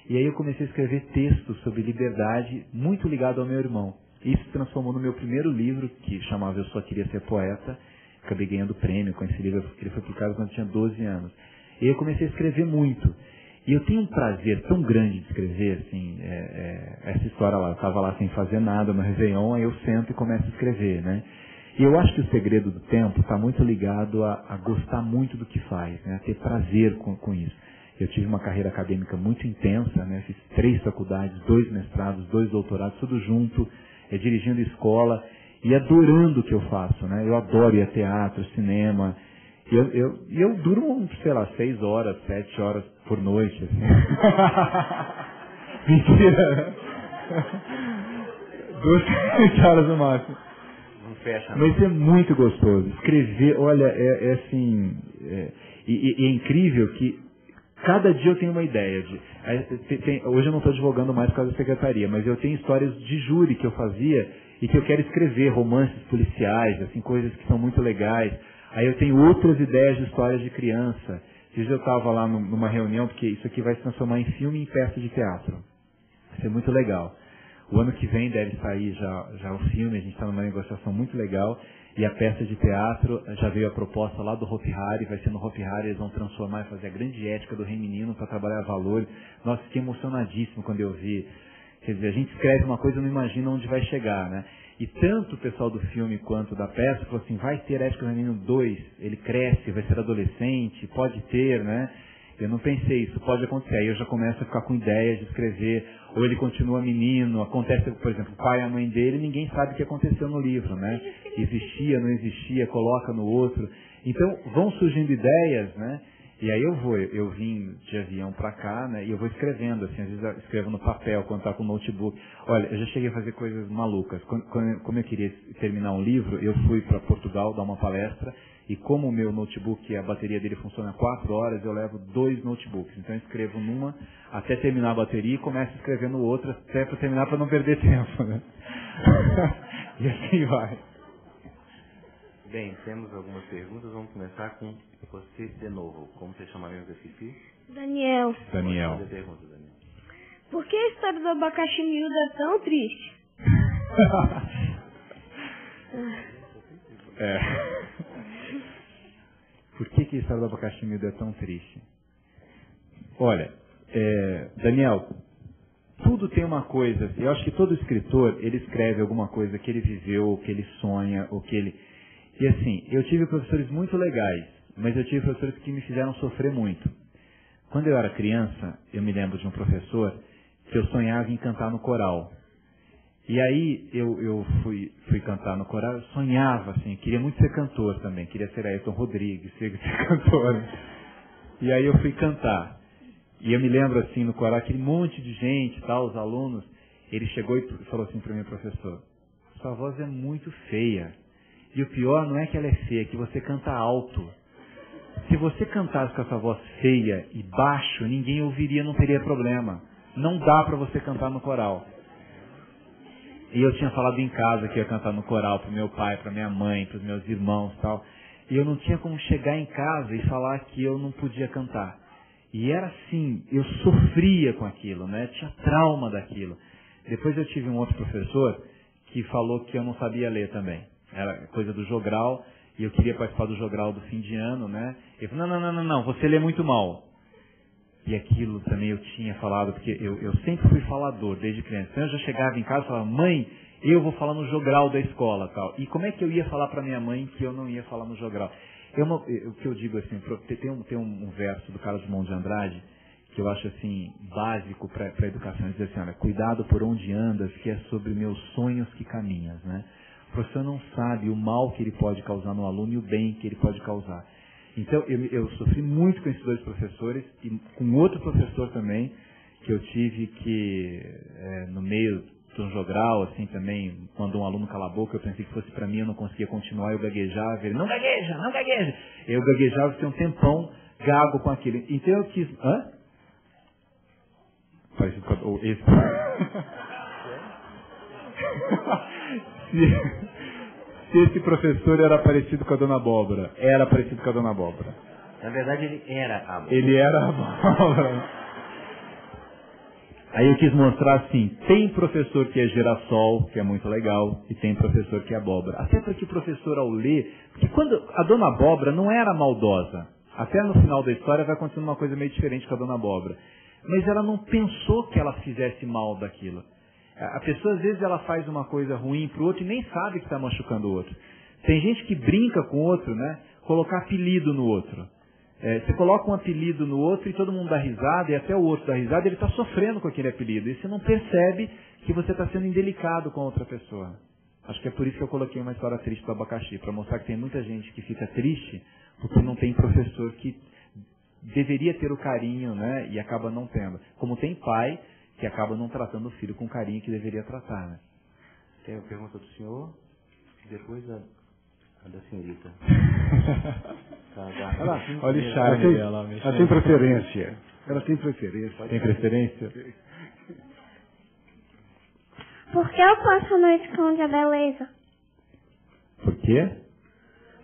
E aí eu comecei a escrever textos sobre liberdade, muito ligado ao meu irmão. Isso se transformou no meu primeiro livro, que chamava Eu Só Queria Ser Poeta. Acabei ganhando prêmio com esse livro, porque ele foi publicado quando eu tinha 12 anos. E aí eu comecei a escrever muito. E eu tenho um prazer tão grande de escrever, assim, essa história lá. Eu estava lá sem fazer nada no Réveillon, aí eu sento e começo a escrever, né? E eu acho que o segredo do tempo está muito ligado a gostar muito do que faz, né? A ter prazer com isso. Eu tive uma carreira acadêmica muito intensa, né? Fiz 3 faculdades, 2 mestrados, 2 doutorados, tudo junto, dirigindo escola e adorando o que eu faço, né? Eu adoro ir a teatro, cinema. E eu durmo, sei lá, 6 horas, 7 horas por noite, assim. Mentira! 2, 3 horas no máximo. Não fecha, não. Mas é muito gostoso. Escrever, olha, assim... E é incrível que cada dia eu tenho uma ideia. Hoje eu não estou divulgando mais por causa da secretaria, mas eu tenho histórias de júri que eu fazia e que eu quero escrever, romances policiais, assim, coisas que são muito legais. Aí eu tenho outras ideias de histórias de criança. Eu estava lá numa reunião, porque isso aqui vai se transformar em filme e em peça de teatro. Vai ser muito legal. O ano que vem deve sair já o filme, a gente está numa negociação muito legal. E a peça de teatro, já veio a proposta lá do Hopi Hari, vai ser no Hopi Hari, eles vão transformar e fazer a grande ética do Rei Menino para trabalhar valores. Nossa, fiquei emocionadíssimo quando eu vi. Quer dizer, a gente escreve uma coisa e não imagina onde vai chegar, né? E tanto o pessoal do filme quanto da peça falou assim, vai ter Ética do Menino 2, ele cresce, vai ser adolescente, pode ter, né? Eu não pensei, isso pode acontecer. Aí eu já começo a ficar com ideias de escrever, ou ele continua menino, acontece, por exemplo, o pai e a mãe dele, ninguém sabe o que aconteceu no livro, né? Existia, não existia, coloca no outro. Então, vão surgindo ideias, né? E aí eu vim de avião para cá, né? E eu vou escrevendo, assim, às vezes eu escrevo no papel, quando tá com o notebook. Olha, eu já cheguei a fazer coisas malucas. Como eu queria terminar um livro, eu fui para Portugal dar uma palestra, e como o meu notebook, a bateria dele funciona 4 horas, eu levo 2 notebooks. Então eu escrevo numa até terminar a bateria e começo a escrever no outro até para terminar, para não perder tempo, né? E assim vai. Bem, temos algumas perguntas. Vamos começar com você de novo. Como você chama mesmo, Fifi? Daniel. Daniel. Pode fazer a pergunta, Daniel. Por que a história do abacaxi miúdo é tão triste? Por que a história do abacaxi miúdo é tão triste? Olha, Daniel, tudo tem uma coisa. Eu acho que todo escritor, ele escreve alguma coisa que ele viveu, ou que ele sonha, ou que ele... E assim, eu tive professores muito legais, mas eu tive professores que me fizeram sofrer muito. Quando eu era criança, eu me lembro de um professor que eu sonhava em cantar no coral. E aí eu fui cantar no coral, eu sonhava, assim, queria muito ser cantor também, queria ser Ayrton Rodrigues, ser cantor. E aí eu fui cantar. E eu me lembro, assim, no coral, aquele monte de gente, tal, os alunos, ele chegou e falou assim para o meu professor, sua voz é muito feia. E o pior não é que ela é feia, é que você canta alto. Se você cantasse com essa voz feia e baixo, ninguém ouviria, não teria problema. Não dá para você cantar no coral. E eu tinha falado em casa que ia cantar no coral para o meu pai, para minha mãe, para os meus irmãos e tal. E eu não tinha como chegar em casa e falar que eu não podia cantar. E era assim, eu sofria com aquilo, né? Tinha trauma daquilo. Depois eu tive um outro professor que falou que eu não sabia ler também. Era coisa do jogral, e eu queria participar do jogral do fim de ano, né? Ele falou, não, você lê muito mal. E aquilo também eu tinha falado, porque eu sempre fui falador desde criança. Então eu já chegava em casa e falava, mãe, eu vou falar no jogral da escola, tal. E como é que eu ia falar para minha mãe que eu não ia falar no jogral? O que eu digo assim, tem um verso do Carlos Drummond de Andrade que eu acho assim básico para a educação. Ele diz assim, olha, cuidado por onde andas, que é sobre meus sonhos que caminhas, né? O professor não sabe o mal que ele pode causar no aluno e o bem que ele pode causar. Então, eu sofri muito com esses dois professores e com outro professor também, que eu tive que, no meio de um jogral, assim, também, quando um aluno cala a boca, eu pensei que fosse para mim, eu não conseguia continuar, eu gaguejava, ele, não gagueja, não gagueja. Eu gaguejava, fiquei um tempão gago com aquilo. Então eu quis... Hã? Parecido com esse... Se esse professor era parecido com a Dona Abóbora, era parecido com a Dona Abóbora. Na verdade, ele era a abóbora. Ele era a abóbora. Aí eu quis mostrar assim, tem professor que é girassol, que é muito legal, e tem professor que é abóbora. Até para que o professor, ao ler... Porque quando a Dona Abóbora não era maldosa, até no final da história vai acontecer uma coisa meio diferente com a Dona Abóbora. Mas ela não pensou que ela fizesse mal daquilo. A pessoa, às vezes, ela faz uma coisa ruim para o outro e nem sabe que está machucando o outro. Tem gente que brinca com o outro, né? Colocar apelido no outro. Você coloca um apelido no outro e todo mundo dá risada, e até o outro dá risada, ele está sofrendo com aquele apelido. E você não percebe que você está sendo indelicado com a outra pessoa. Acho que é por isso que eu coloquei uma história triste do abacaxi, para mostrar que tem muita gente que fica triste porque não tem professor que deveria ter o carinho, né? E acaba não tendo. Como tem pai que acaba não tratando o filho com o carinho que deveria tratar, né? Tem a pergunta do senhor, depois a da senhorita. Olha o charme dela. Ela tem preferência. Ela tem preferência. Tem preferência? Por que o pântano não esconde a beleza? Por quê?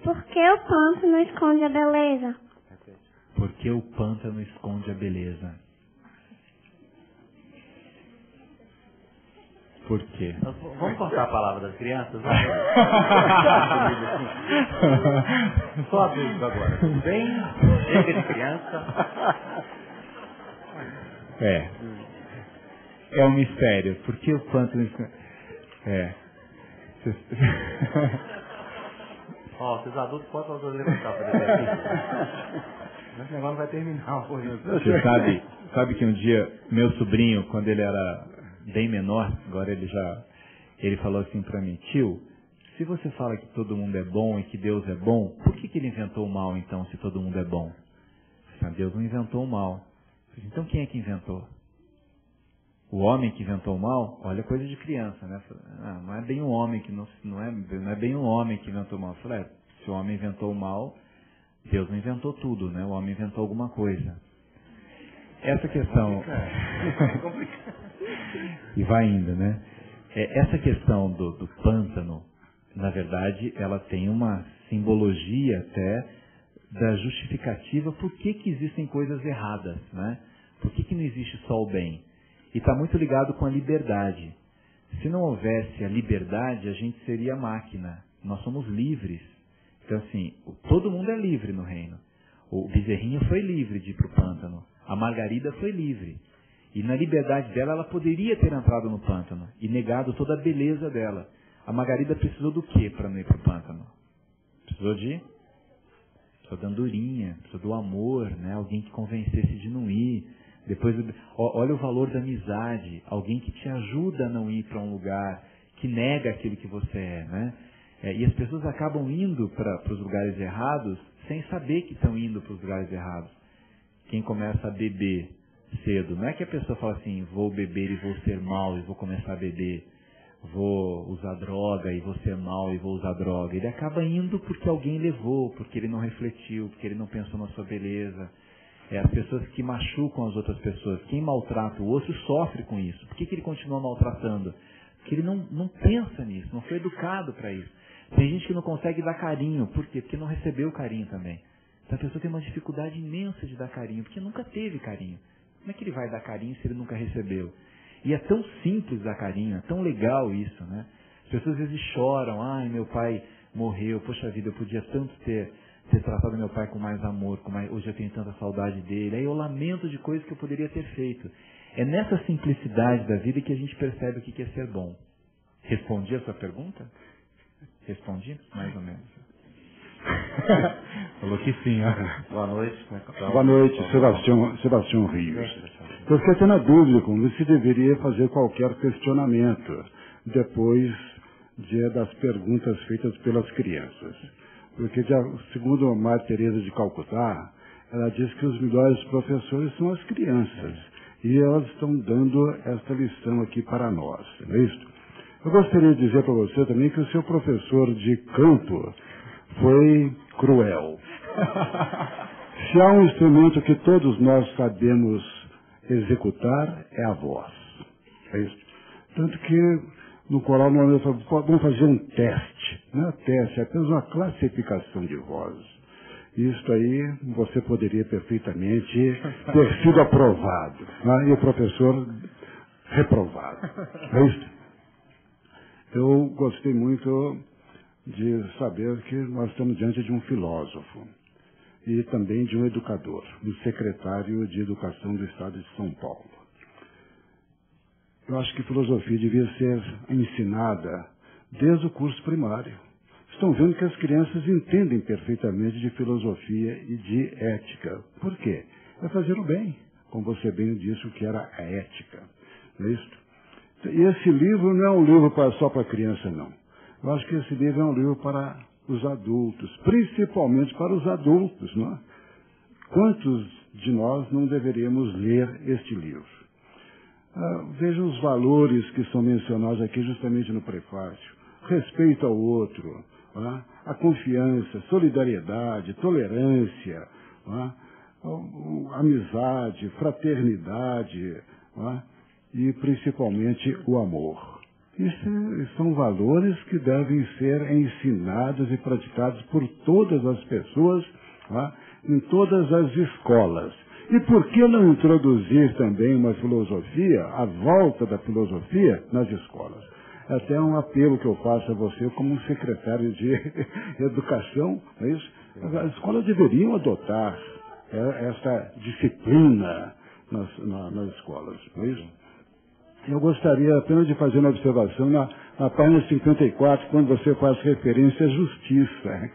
Por que o pântano não esconde a beleza? Porque o pântano esconde a beleza. Por quê? Vamos cortar a palavra das crianças? Só adultos agora. Tudo bem? Chega de criança. É um mistério. Por que o pântano... Vocês adultos podem levantar para ele. Esse negócio não vai terminar hoje. Você sabe que um dia, meu sobrinho, quando ele era bem menor, agora ele falou assim para mim, tio, se você fala que todo mundo é bom e que Deus é bom, por que ele inventou o mal então, se todo mundo é bom? Deus não inventou o mal. Então quem é que inventou? O homem que inventou o mal? Olha, coisa de criança, né? Não é bem um homem que não é bem um homem que inventou o mal. Eu falei, se o homem inventou o mal, Deus não inventou tudo, né? O homem inventou alguma coisa. Essa questão... E vai indo, né? Essa questão do pântano, na verdade, ela tem uma simbologia até da justificativa por que existem coisas erradas, né? Por que não existe só o bem? E está muito ligado com a liberdade. Se não houvesse a liberdade, a gente seria máquina. Nós somos livres. Então, assim, todo mundo é livre no reino. O bezerrinho foi livre de ir para o pântano. A Margarida foi livre. E na liberdade dela, ela poderia ter entrado no pântano e negado toda a beleza dela. A Margarida precisou do quê para não ir para o pântano? Precisou da andorinha, precisou do amor, né? Alguém que convencesse de não ir. Depois, olha o valor da amizade, alguém que te ajuda a não ir para um lugar, que nega aquilo que você é, né? E as pessoas acabam indo para os lugares errados sem saber que estão indo para os lugares errados. Quem começa a beber cedo, não é que a pessoa fala assim, vou beber e vou ser mal e vou começar a beber, vou usar droga e vou ser mal e vou usar droga. Ele acaba indo porque alguém levou, porque ele não refletiu, porque ele não pensou na sua beleza. As pessoas que machucam as outras pessoas, quem maltrata o outro sofre com isso. Por que ele continua maltratando? Porque ele não pensa nisso, não foi educado para isso. Tem gente que não consegue dar carinho, por quê? Porque não recebeu carinho também. Então a pessoa tem uma dificuldade imensa de dar carinho, porque nunca teve carinho. Como é que ele vai dar carinho se ele nunca recebeu? E é tão simples dar carinho, é tão legal isso, né? As pessoas às vezes choram, ai, meu pai morreu, poxa vida, eu podia tanto ter tratado meu pai com mais amor, hoje eu tenho tanta saudade dele, aí eu lamento de coisas que eu poderia ter feito. É nessa simplicidade da vida que a gente percebe o que é ser bom. Respondi a sua pergunta? Respondi? Mais ou menos. Falou que sim. Boa noite. Boa noite, Sebastião Rios. Eu fiquei até na dúvida com se deveria fazer qualquer questionamento depois das perguntas feitas pelas crianças. Porque, segundo a Maria Teresa de Calcutá, ela diz que os melhores professores são as crianças. E elas estão dando esta lição aqui para nós, não é isso? Eu gostaria de dizer para você também que o seu professor de canto foi cruel. Se há um instrumento que todos nós sabemos executar, é a voz. É isso. Tanto que no coral nós vamos fazer um teste. Não é teste, é apenas uma classificação de vozes. Isso aí você poderia perfeitamente ter sido aprovado, né? E o professor reprovado. É isso? Eu gostei muito de saber que nós estamos diante de um filósofo e também de um educador, um secretário de Educação do Estado de São Paulo. Eu acho que filosofia devia ser ensinada desde o curso primário. Estão vendo que as crianças entendem perfeitamente de filosofia e de ética. Por quê? É fazer o bem, como você bem disse o que era a ética. Não é isso? E esse livro não é um livro só para criança, não. Eu acho que esse livro é um livro para os adultos, principalmente para os adultos, não é? Quantos de nós não deveríamos ler este livro? Vejam os valores que são mencionados aqui justamente no prefácio. Respeito ao outro, a confiança, solidariedade, tolerância, amizade, fraternidade, e principalmente o amor. Isso são valores que devem ser ensinados e praticados por todas as pessoas, em todas as escolas. E por que não introduzir também uma filosofia, a volta da filosofia nas escolas? É até um apelo que eu faço a você como um secretário de educação, não é isso? As escolas deveriam adotar essa disciplina nas escolas, não é isso? Eu gostaria apenas de fazer uma observação na página 54, quando você faz referência à justiça,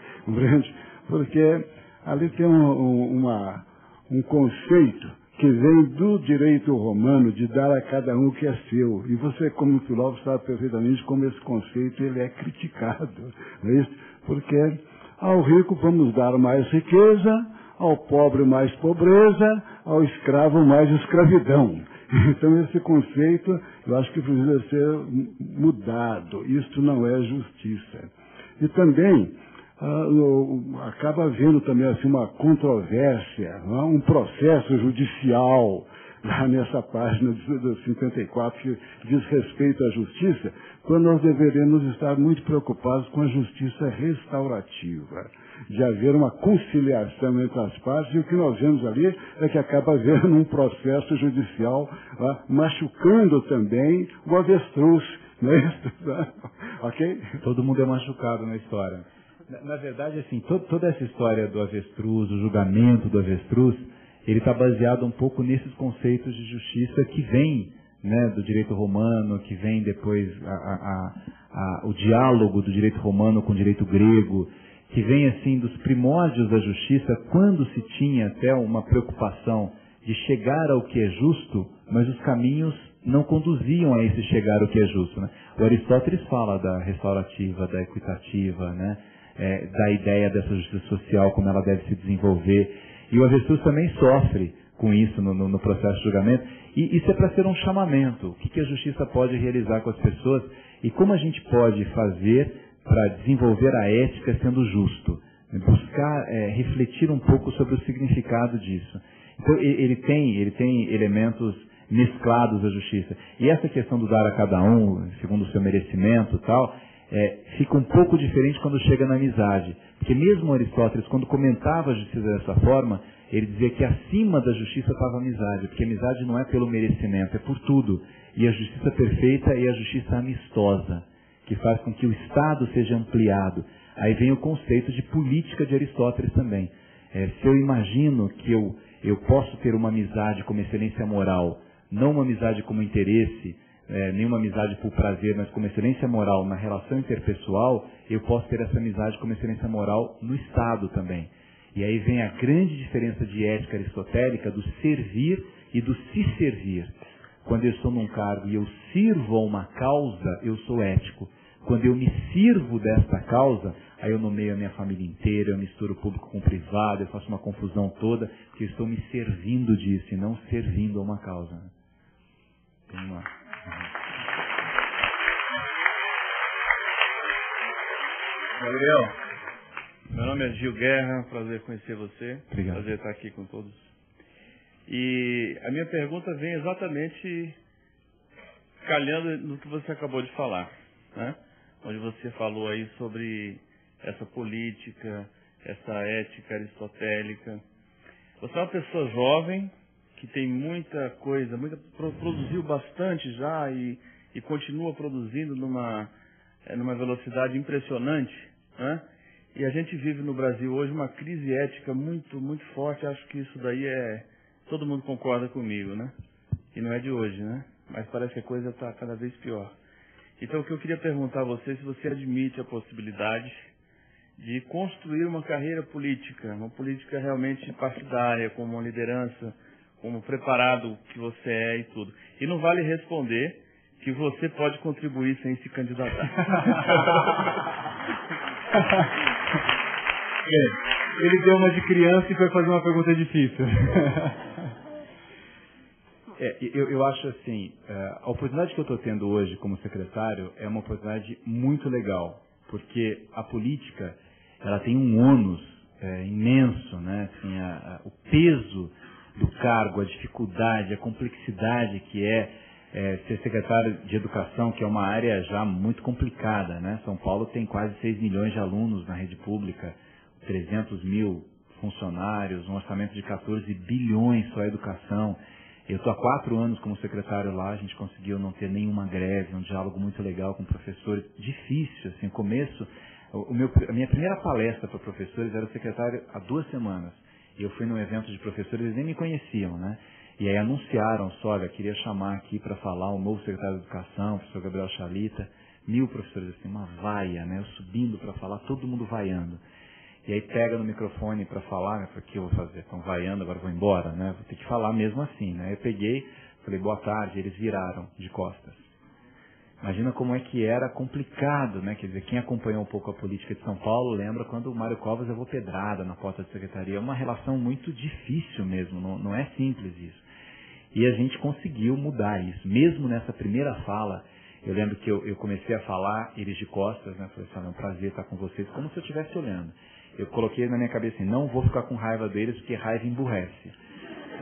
porque ali tem um conceito que vem do direito romano de dar a cada um o que é seu. E você, como filósofo, sabe perfeitamente como esse conceito ele é criticado. Não é isso? Porque ao rico vamos dar mais riqueza, ao pobre mais pobreza, ao escravo mais escravidão. Então esse conceito eu acho que precisa ser mudado. Isto não é justiça. E também acaba havendo também assim, uma controvérsia, um processo judicial lá nessa página do 54 que diz respeito à justiça, quando nós deveríamos estar muito preocupados com a justiça restaurativa, de haver uma conciliação entre as partes, e o que nós vemos ali é que acaba havendo um processo judicial machucando também o avestruz, não é isso? Ok? Todo mundo é machucado na história. Na verdade, assim, toda essa história do avestruz, o julgamento do avestruz, ele está baseado um pouco nesses conceitos de justiça que vem, né, do direito romano, que vem depois o diálogo do direito romano com o direito grego, que vem assim dos primórdios da justiça, quando se tinha até uma preocupação de chegar ao que é justo, mas os caminhos não conduziam a esse chegar ao que é justo, né? O Aristóteles fala da restaurativa, da equitativa, né? Da ideia dessa justiça social, como ela deve se desenvolver. E o avestruz também sofre com isso no processo de julgamento. E isso é para ser um chamamento. O que a justiça pode realizar com as pessoas e como a gente pode fazer para desenvolver a ética sendo justo. Buscar refletir um pouco sobre o significado disso. Então, ele tem elementos mesclados da justiça. E essa questão do dar a cada um, segundo o seu merecimento e tal, fica um pouco diferente quando chega na amizade. Porque mesmo Aristóteles, quando comentava a justiça dessa forma, ele dizia que acima da justiça estava a amizade, porque a amizade não é pelo merecimento, é por tudo. E a justiça perfeita é a justiça amistosa, que faz com que o Estado seja ampliado. Aí vem o conceito de política de Aristóteles também. Se eu imagino que eu posso ter uma amizade como excelência moral, não uma amizade como interesse, nenhuma amizade por prazer, mas como excelência moral na relação interpessoal, eu posso ter essa amizade como excelência moral no Estado também. E aí vem a grande diferença de ética aristotélica do servir e do se servir. Quando eu estou num cargo e eu sirvo a uma causa, eu sou ético. Quando eu me sirvo desta causa, aí eu nomeio a minha família inteira, eu misturo o público com o privado, eu faço uma confusão toda, porque eu estou me servindo disso e não servindo a uma causa. Vamos lá. Gabriel, meu nome é Gil Guerra, prazer conhecer você. Obrigado. Prazer estar aqui com todos. E a minha pergunta vem exatamente calhando no que você acabou de falar, né? Onde você falou aí sobre essa política, essa ética aristotélica. Você é uma pessoa jovem, que tem muita coisa, produziu bastante já e continua produzindo numa velocidade impressionante, né? E a gente vive no Brasil hoje uma crise ética muito, muito forte. Acho que isso daí todo mundo concorda comigo, né? E não é de hoje, né? Mas parece que a coisa está cada vez pior. Então, o que eu queria perguntar a você, se você admite a possibilidade de construir uma carreira política, uma política realmente partidária, como uma liderança, como preparado que você é e tudo. E não vale responder que você pode contribuir sem se candidatar. Ele deu uma de criança e foi fazer uma pergunta difícil. Eu acho assim, a oportunidade que eu estou tendo hoje como secretário é uma oportunidade muito legal, porque a política ela tem um ônus imenso, né? Assim, o peso do cargo, a dificuldade, a complexidade que ser secretário de educação, que é uma área já muito complicada, né? São Paulo tem quase 6 milhões de alunos na rede pública, 300 mil funcionários, um orçamento de 14 bilhões só a educação. Eu estou há 4 anos como secretário lá, a gente conseguiu não ter nenhuma greve, um diálogo muito legal com professores. Difícil, assim, começo. A minha primeira palestra para professores era secretário há 2 semanas. E eu fui num evento de professores, eles nem me conheciam, né? E aí anunciaram, olha, queria chamar aqui para falar o novo secretário de Educação, o professor Gabriel Chalita. 1000 professores, assim, uma vaia, né? Eu subindo para falar, todo mundo vaiando. E aí pega no microfone para falar, né? O que eu vou fazer? Estão vaiando, agora vou embora, né? Vou ter que falar mesmo assim, né? Eu peguei, falei, boa tarde, eles viraram de costas. Imagina como é que era complicado, né? Quer dizer, quem acompanhou um pouco a política de São Paulo lembra quando o Mário Covas levou pedrada na porta de secretaria. É uma relação muito difícil mesmo, não é simples isso. E a gente conseguiu mudar isso. Mesmo nessa primeira fala, eu lembro que eu comecei a falar, eles de costas, né? Falei assim, é um prazer estar com vocês, como se eu estivesse olhando. Eu coloquei na minha cabeça assim, não vou ficar com raiva deles, porque raiva emburrece.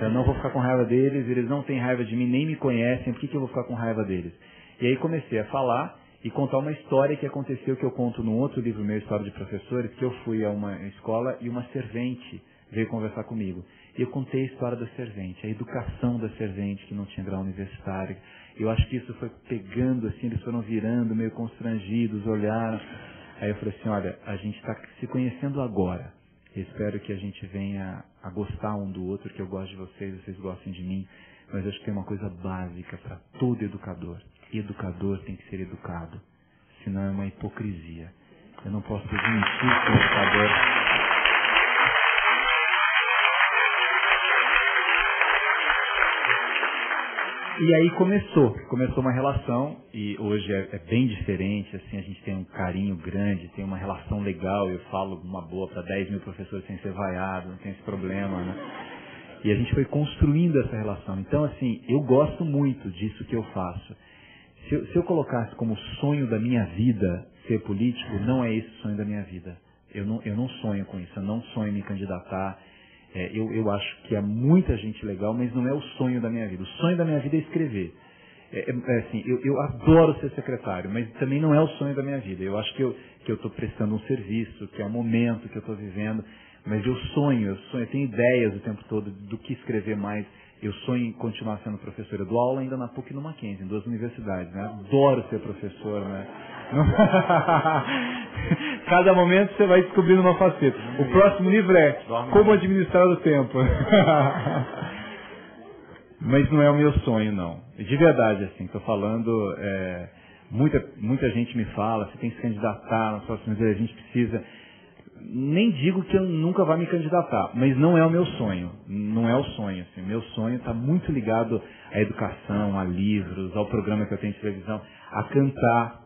Eu não vou ficar com raiva deles, eles não têm raiva de mim, nem me conhecem, por que eu vou ficar com raiva deles? E aí comecei a falar e contar uma história que aconteceu, que eu conto num outro livro meu, História de Professores, que eu fui a uma escola e uma servente veio conversar comigo. E eu contei a história da servente, a educação da servente, que não tinha grau universitário. Eu acho que isso foi pegando, assim, eles foram virando, meio constrangidos, olharam. Aí eu falei assim, olha, a gente está se conhecendo agora. Eu espero que a gente venha a gostar um do outro, que eu gosto de vocês gostem de mim. Mas eu acho que tem uma coisa básica para todo educador. Educador tem que ser educado. Senão é uma hipocrisia. Eu não posso admitir que o educador... E aí começou uma relação, e hoje é bem diferente, assim, a gente tem um carinho grande, tem uma relação legal, eu falo uma boa para 10 mil professores sem ser vaiado, não tem esse problema, né? E a gente foi construindo essa relação. Então, assim, eu gosto muito disso que eu faço. Se eu colocasse como sonho da minha vida ser político, não é esse o sonho da minha vida. Eu não sonho com isso, eu não sonho em me candidatar. Eu acho que há muita gente legal, mas não é o sonho da minha vida. O sonho da minha vida é escrever. Assim, eu adoro ser secretário, mas também não é o sonho da minha vida. Eu acho que eu estou prestando um serviço, que é o momento que eu estou vivendo, mas eu tenho ideias o tempo todo do que escrever mais. Eu sonho em continuar sendo professor. Eu dou aula ainda na PUC e no Mackenzie, em 2 universidades, né? Adoro ser professor, né? Cada momento você vai descobrindo uma faceta. O próximo livro é Como Administrar o Tempo. Mas não é o meu sonho, não. De verdade, assim, estou falando, muita gente me fala, você tem que se candidatar nas próximas vezes, a gente precisa... Nem digo que eu nunca vá me candidatar, mas não é o meu sonho. Não é o sonho, assim. Meu sonho está muito ligado à educação, a livros, ao programa que eu tenho de televisão, a cantar.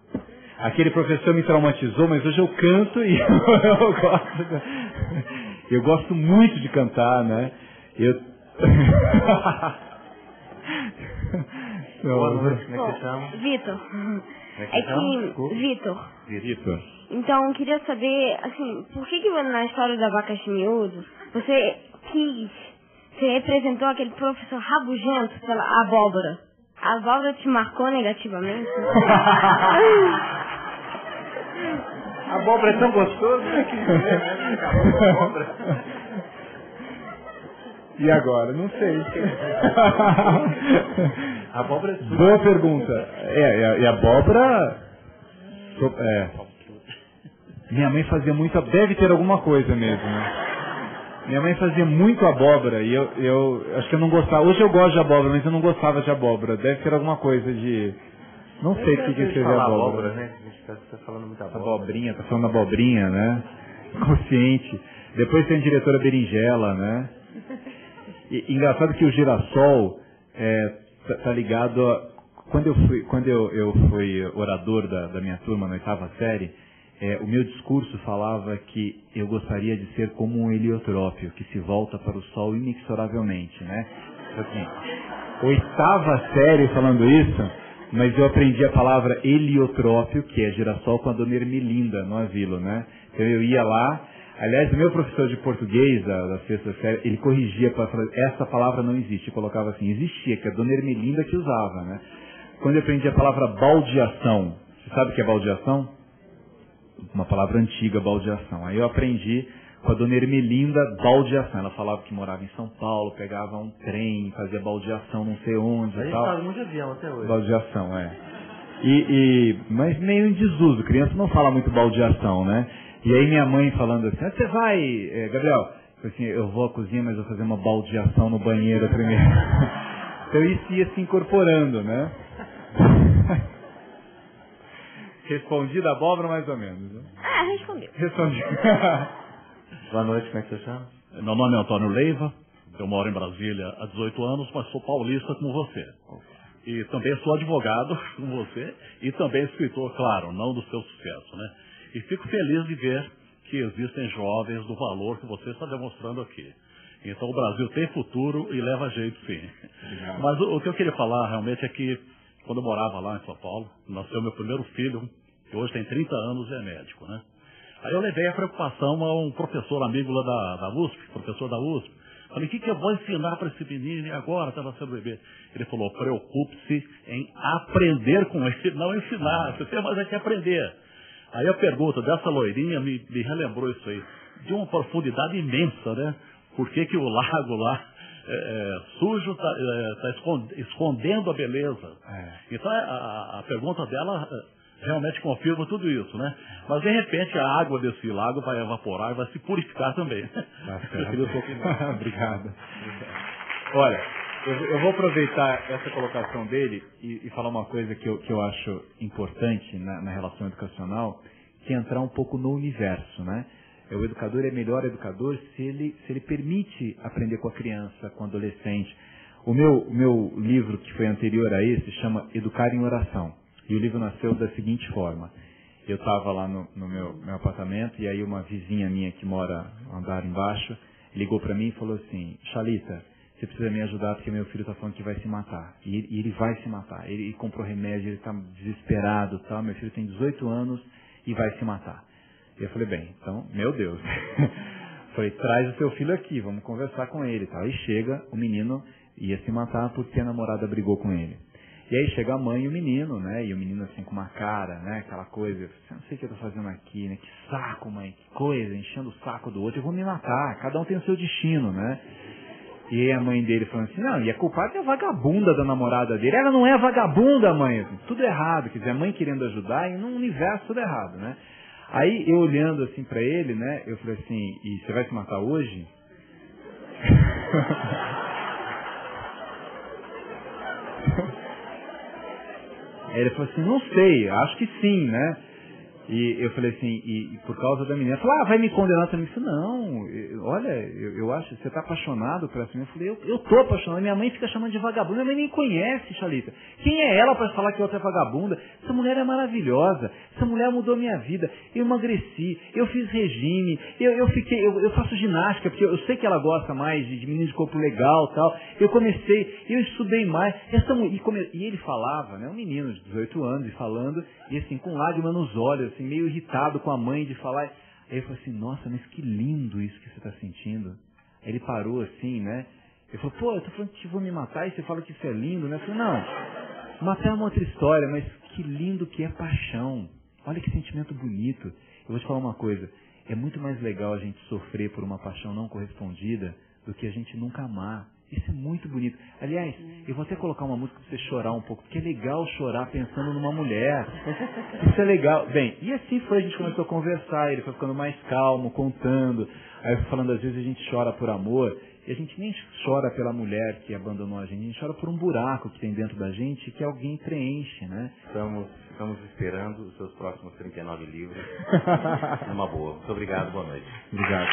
Aquele professor me traumatizou, mas hoje eu canto e eu gosto muito de cantar, né? Boa noite, como é que você chama? Vitor. Vitor. Então, eu queria saber, assim, por que na história do abacaxi miúdo, você representou aquele professor rabugento pela abóbora? A abóbora te marcou negativamente? A abóbora é tão gostosa, né? E agora? Não sei. A abóbora é super... Boa pergunta. E a abóbora... Minha mãe fazia muito... Deve ter alguma coisa mesmo, né? Minha mãe fazia muito abóbora e eu acho que eu não gostava. Hoje eu gosto de abóbora, mas eu não gostava de abóbora. Deve ter alguma coisa de... Não sei o que seja abóbora. Né? A gente está falando muito abobrinha, tá falando abobrinha, né? Consciente. Depois tem a diretora berinjela, né? E engraçado que o girassol tá ligado a... Quando eu fui orador da minha turma na 8ª série, o meu discurso falava que eu gostaria de ser como um heliotrópio, que se volta para o sol inexoravelmente, né? Assim, 8ª série falando isso, mas eu aprendi a palavra heliotrópio, que é girassol, com a dona Ermelinda, no asilo, né? Então eu ia lá, aliás, o meu professor de português, da 6ª série, ele corrigia para falar, essa palavra não existe, eu colocava assim, existia, que é a dona Ermelinda que usava, né? Quando eu aprendi a palavra baldeação, você sabe o que é baldeação? Uma palavra antiga, baldeação. Aí eu aprendi com a dona Ermelinda baldeação. Ela falava que morava em São Paulo, pegava um trem, fazia baldeação não sei onde e tal. A gente fala muito de avião até hoje. Baldeação, mas meio em desuso, criança não fala muito baldeação, né? E aí minha mãe falando assim, você vai, Gabriel? Eu falei assim, eu vou à cozinha, mas vou fazer uma baldeação no banheiro primeiro. Então isso ia se incorporando, né? Respondi da abóbora mais ou menos, né? Respondi. Boa noite, como é que você chama? Meu nome é Antônio Leiva, eu moro em Brasília há 18 anos, mas sou paulista como você. E também sou advogado como você e também escritor, claro, não do seu sucesso, né? E fico feliz de ver que existem jovens do valor que você está demonstrando aqui. Então o Brasil tem futuro e leva jeito sim. Obrigado. Mas o que eu queria falar realmente é que quando eu morava lá em São Paulo, nasceu meu primeiro filho, que hoje tem 30 anos e é médico, né? Aí eu levei a preocupação a um professor amigo lá da USP, professor da USP. Falei, o que eu vou ensinar para esse menino e agora está nascendo bebê? Ele falou, preocupe-se em aprender com ele, não ensinar, você tem mais é que aprender. Aí a pergunta dessa loirinha me relembrou isso aí, de uma profundidade imensa, né? Por que o lago lá sujo está escondendo a beleza? Então a pergunta dela realmente confirma tudo isso, né? Mas de repente a água desse lago vai evaporar e vai se purificar também. Eu queria sua opinião. Obrigado. Olha, eu vou aproveitar essa colocação dele e falar uma coisa que eu acho importante na relação educacional, que é entrar um pouco no universo, né? O educador é melhor educador se ele permite aprender com a criança, com o adolescente. O meu livro, que foi anterior a esse, chama Educar em Oração. E o livro nasceu da seguinte forma. Eu estava lá no meu apartamento e aí uma vizinha minha que mora no andar embaixo ligou para mim e falou assim, Chalita, você precisa me ajudar porque meu filho está falando que vai se matar. E ele vai se matar. Ele comprou remédio, ele está desesperado, tal. Meu filho tem 18 anos e vai se matar. E eu falei, bem, então, meu Deus. Falei, traz o seu filho aqui, vamos conversar com ele. Tal. Aí chega, o menino ia se matar porque a namorada brigou com ele. E aí chega a mãe e o menino, né? E o menino assim com uma cara, né? Aquela coisa, eu não sei o que eu tô fazendo aqui, né? Que saco, mãe, que coisa, enchendo o saco do outro, eu vou me matar, cada um tem o seu destino, né? E aí a mãe dele falando assim, não, e a culpada é a vagabunda da namorada dele. Ela não é vagabunda, mãe, assim, tudo errado, quer dizer, a mãe querendo ajudar e num universo tudo errado, né? Aí eu olhando assim pra ele, né? Eu falei assim, e você vai se matar hoje? Aí ele falou assim, não sei, acho que sim, né? E eu falei assim, e por causa da menina, falou, vai me condenar também. Eu falei, não, olha, eu acho, você está apaixonado por essa menina? Eu falei, eu tô apaixonado, minha mãe fica chamando de vagabunda, minha mãe nem conhece, Chalita. Quem é ela para falar que a outra é vagabunda? Essa mulher é maravilhosa, essa mulher mudou minha vida, eu emagreci, eu fiz regime, eu faço ginástica, porque eu sei que ela gosta mais de menino de corpo legal e tal, eu estudei mais, e ele falava, né, um menino de 18 anos, e falando, e assim, com lágrimas nos olhos, assim, meio irritado com a mãe de falar. Aí eu falei assim, nossa, mas que lindo isso que você está sentindo. Aí ele parou assim, né? Ele falou, pô, eu tô falando que vou me matar e você fala que isso é lindo, né? Eu falei, não, matar é uma outra história, mas que lindo que é paixão. Olha que sentimento bonito. Eu vou te falar uma coisa, é muito mais legal a gente sofrer por uma paixão não correspondida do que a gente nunca amar. Isso é muito bonito. Aliás, eu vou até colocar uma música para você chorar um pouco, porque é legal chorar pensando numa mulher. Isso é legal. Bem, e assim foi, a gente começou a conversar, ele foi ficando mais calmo, contando. Aí eu fui falando, às vezes a gente chora por amor, e a gente nem chora pela mulher que abandonou a gente chora por um buraco que tem dentro da gente que alguém preenche, né? Estamos esperando os seus próximos 39 livros. Numa boa. Muito obrigado, boa noite. Obrigado.